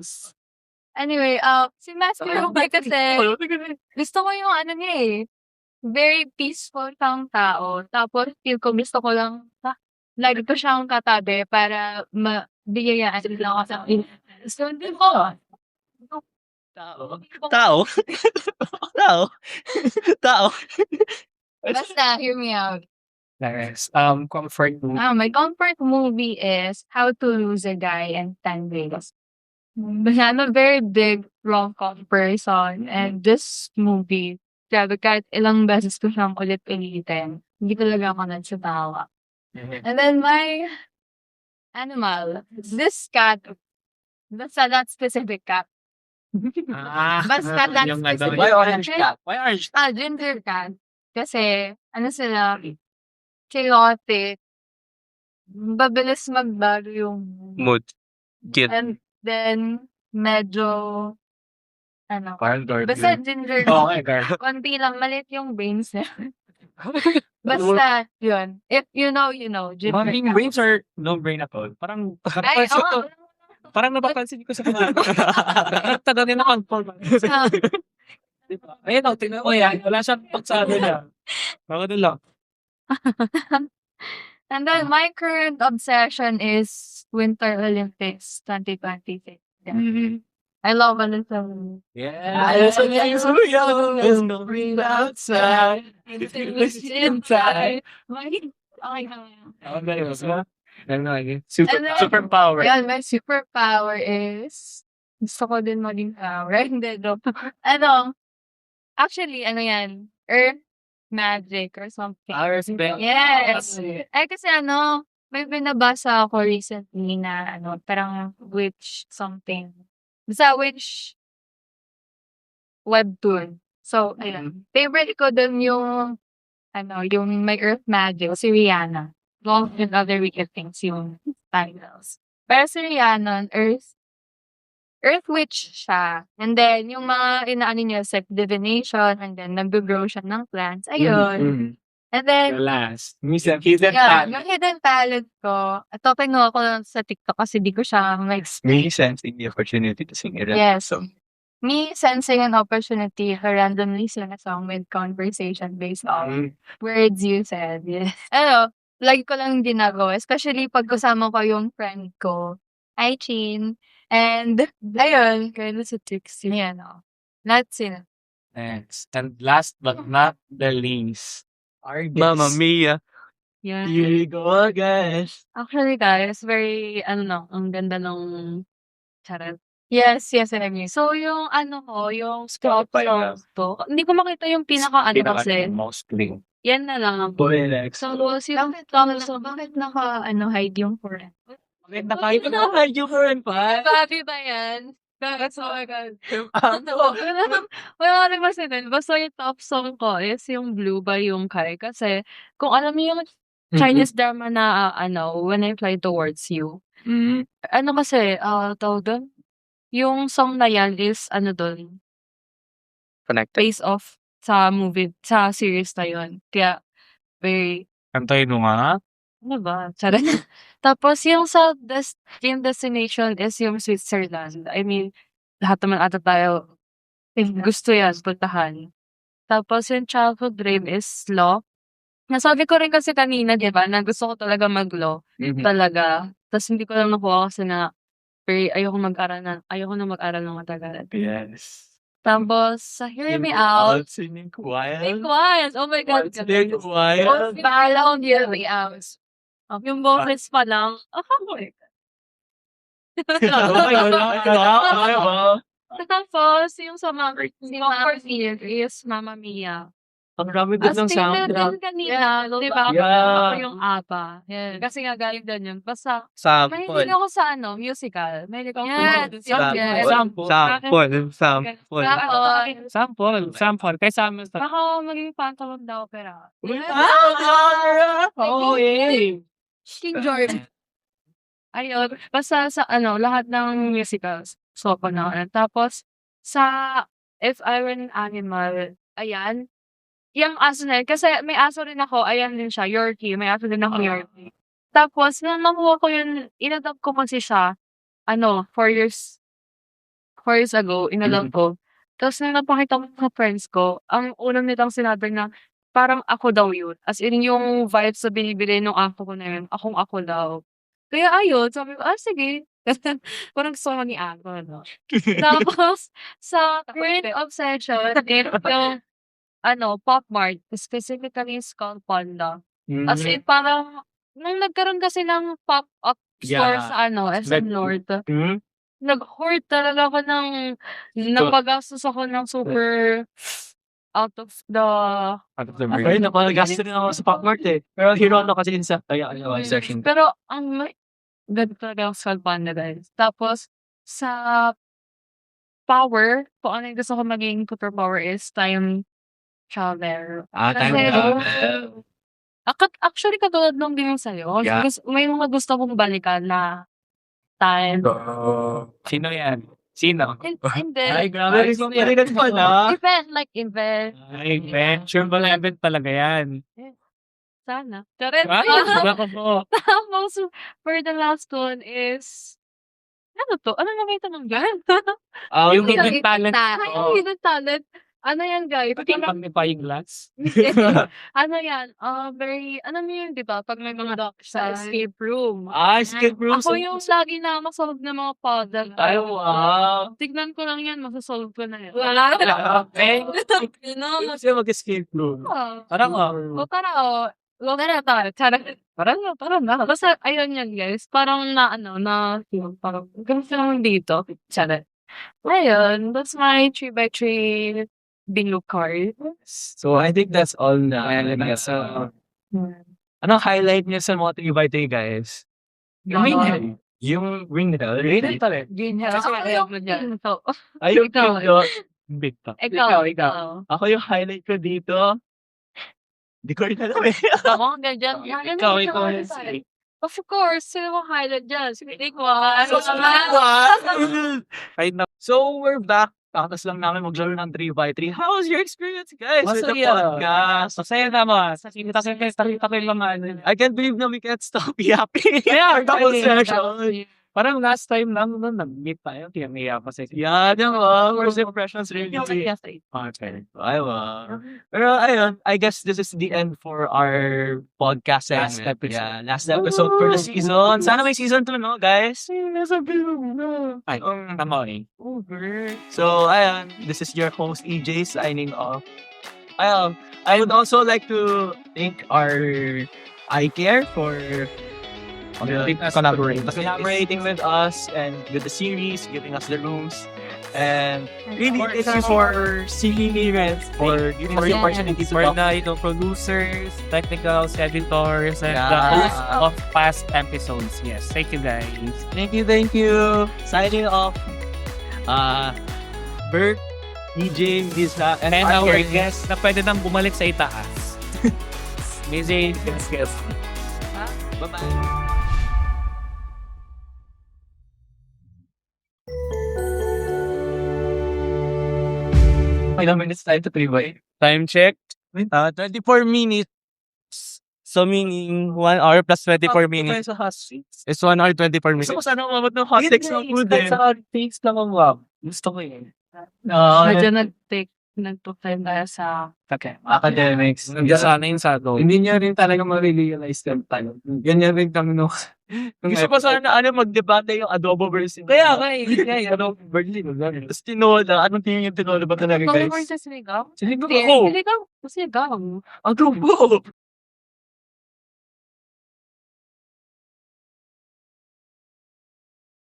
anyway, si Master Ubwe kasi, gusto ko yung ano niya eh. Very peaceful siyang tao. Tapos, feel ko gusto ko lang, lagi ko siyang katabi para mabigayaan lang ako sa So, hindi ko. Tao? Tao? Tao? Basta, hear me out. Next, comfort food. My comfort movie is How to Lose a Guy in 10 Days. But I'm a very big rom-com person, and this movie, grabe, kahit ilang beses ko siyang ulit-ulitin, hindi talaga ako nagsatawa. And then my animal, this cat, basta that specific cat. Basta that Yung specific Why orange cat? Why orange? Ginger cat. Kasi, ano sila, chaotic, mabilis magbago yung Mood. Cute. and then, medyo, Parang basta ginger, Oh my God. konti lang, maliit yung brains niya. Basta, yun. If you know, you know. Ginger Maraming cat. brains are no brain at all. Parang, Ay, parang napapansin ko sa mga. Tagal niya na conform. Diba? Ayun o, tingnan mo yan. Wala siyang pagsado niya. Baka doon lang. And then, my current obsession is Winter Olympics 2026. Yeah. I love Olympics. Yeah. There's no rain outside. It's inside. Okay. Superpower. Yan, my superpower is, gusto ko din maging power. Hindi, joke. Actually, yan, earth magic or something. Power spell. Yes. Kasi may binabasa ako recently na parang witch something. Basta witch webtoon. So, ayun. Favorite ko dun yung may earth magic, si Rihanna. Long and Other Wicked Things yung titles. Pero si Rihanna, Earth Witch siya. And then, yung mga inaano niya, like divination, and then nag-grow siya ng plants. Ayun. And then, Last. Hidden talent. yung hidden talent ko, kinuha ko lang sa TikTok kasi di ko siya ma-explain. Me sensing the opportunity to sing it. Yes. Me sensing an opportunity to randomly sing a song with conversation based on words you said. Yes. Lagi ko lang ginagawa. Especially pag kasama ko yung friend ko. Hi, Chin. And, ayun, kaya na si Trixie. Yan, That's it. Next. And last but not the least. Our guest. Mamma Mia. Yeah. Here you go again. Actually, guys, very, ang ganda ng charot. Yes, I mean. So, yung yung stop songs to, hindi ko makita yung pinaka kasi. Mostly. Yan na lang. Next. So, bakit naka-hide yung forehead? Bakit naka-hide yung current pa? Babi ba yan? That's so agad. Wala ka rin masanin. Basta yung top song ko is yung Blue by Yungkai. Kasi, kung alam mo yung Chinese drama na, When I Fly Towards You. Kasi, tawag doon? Yung song na yan is, doon? Connected. Based off sa movie, sa series na yun. Kaya, very, Kantayin mo nga. ano ba? Charot. Tapos, yung dream destination is yung Switzerland. I mean, lahat naman ata tayo, if gusto yan, puntahan. Tapos, yung childhood dream is law. Nasabi ko rin kasi kanina, 'di ba, na gusto ko talaga mag-law. Mhm. Talaga. Tas hindi ko lang nakuha kasi na ayoko na mag-aral ng matagal. Yes. Tapos sa Hear Me Out, Singing Stay quiet. Quiet, oh my God, Stay galing. quiet. Bahala kung Hear Me Out. Yung boses pa lang, oh my God. Tapos yung sa Mama Mia is Mamma Mia. Ang dami As din ng stated soundtrack. din kanina, di ba? Yeah. Ako yung ABBA. Yan. Kasi nga galing doon yun. Basta, Sample. mahilig ako sa musical. Mahilig ako Sample. Sample. Kaysa amin sa... Baka maging Phantom of the Opera. Oh, yeah. King George. Ayun. Basta sa lahat ng musicals. So, panoorin. Tapos, sa If I Were an Animal, ayan. Yung aso na yun, kasi may aso rin ako, ayan din siya, Yorkie. May aso din ako, Yorkie. Tapos, nung nakuha ko yun, inadopt ko kasi siya, 4 years ago, inadopt ko. Tapos, nung napakita ko sa friends ko, ang unang nilang sinabi na, parang ako daw yun. As in, yung vibes na binibigay nung ako ko na yun, akong ako daw. Kaya ayun, sabi ko, sige. Parang gusto ko ni ako, no? Tapos, sa Current Obsession, yung Pop Mart, specifically Skull Panda. As in, parang, nung nagkaroon kasi ng pop-up store sa SM North, nag-hoard talaga ako napagastos ako ng super out of the Ay, napagasto rin ako sa Pop Mart eh. Pero hero ano kasi sa section. Pero ganda talaga ang Skull Panda, guys. Tapos, sa power, kung ano yung gusto ko maging superpower is time travel. Time Kasi, travel. Actually, katulad nung din sa'yo. Yeah. May mga gusto kong balikan na time. Sino yan? Sino? Hindi. Ay, grabe. Marinig pala. Event. Ay, sure event talaga yan. Sana. Charet. Baka po. Tapos, for the last one is, ano to? Ano na may tanong dyan? Yung hidden talent. Yung hidden talent. Ano yan, guys? Pati magnifying glass. Ano yan? Ano yun, di ba? Pag may mga doc sa escape room. Escape room. Ako yung lagi na masolve ng mga puzzle. Ay, wow. Tignan ko lang yan, masasolve ko na yan. Wala. Okay. Kasi mag-escape room. Parang Tara na. Basta, ayun yan, guys. Parang parang, ganito naman dito. Charet. Ayun, that's my 3x3 bingo card. So, I think that's all na. So, anong highlight niyo sa mga 3x3, guys? Yung ring nila. Ring talaga. Kasi ayaw mo dyan. So, Ayun Ikaw. dito. big top. ikaw. Ako yung highlight ko dito. Di ko rin alam eh. Ako, ganyan. Ikaw. Of course, sino mo highlight dyan? Sige, So, we're back. Pakatas lang namin maglaro ng 3x3. How was your experience, guys? With the Masaya. podcast? Masaya naman. Nakita ko yung mga I can't believe na we can't stop yapping. Yeah, Double session. Parang last time lang nung nag-meet tayo, tinamiya ko sa Yeah, diba? First impressions really. Okay. Wow. Pero ayun, I guess this is the end for our podcast Last segment. episode. Yeah, last episode for the season. Sana may season 2, no, guys? Ay, tama eh. So, ayun, this is your host, EJ, signing off. Ayun, I would also like to thank our eye care for collaborating with us and with the series, giving us the rooms. And really, thank you for seeing me, for giving us the opportunity to For talk. the producers, technicals, editors, and the Yeah. hosts of past episodes. Yes, thank you guys. Thank you. Signing off. Bert, DJ, Lisa, and And our our guest na pwede nang bumalik sa itaas. Amazing guest. Bye-bye. Ilang minutes tayo to 3x? Time check. 24 minutes. So meaning 1 hour plus 24 minutes Sa hot seats. is 1 hour 24 Gusto ko minutes. sana umabot ng hot takes ng food eh. Sa hot takes lang ang wap. Gusto ko yun. Medyo nag-take nag-2-5 para sa Okay. Academics. Sana yun sa goal. Hindi niya rin talaga ma-realize yung time. Ganyan rin kami nung Gusto ko sana magdebate yung adobo versus Kaya nga, hindi nga yung ano, Berlin. Tapos tinola. Anong tingin yung tinola ba talaga, Ikaw guys? versus sinigaw? Sinigaw Hindi, ako. sinigaw. Sinigaw. Adobo!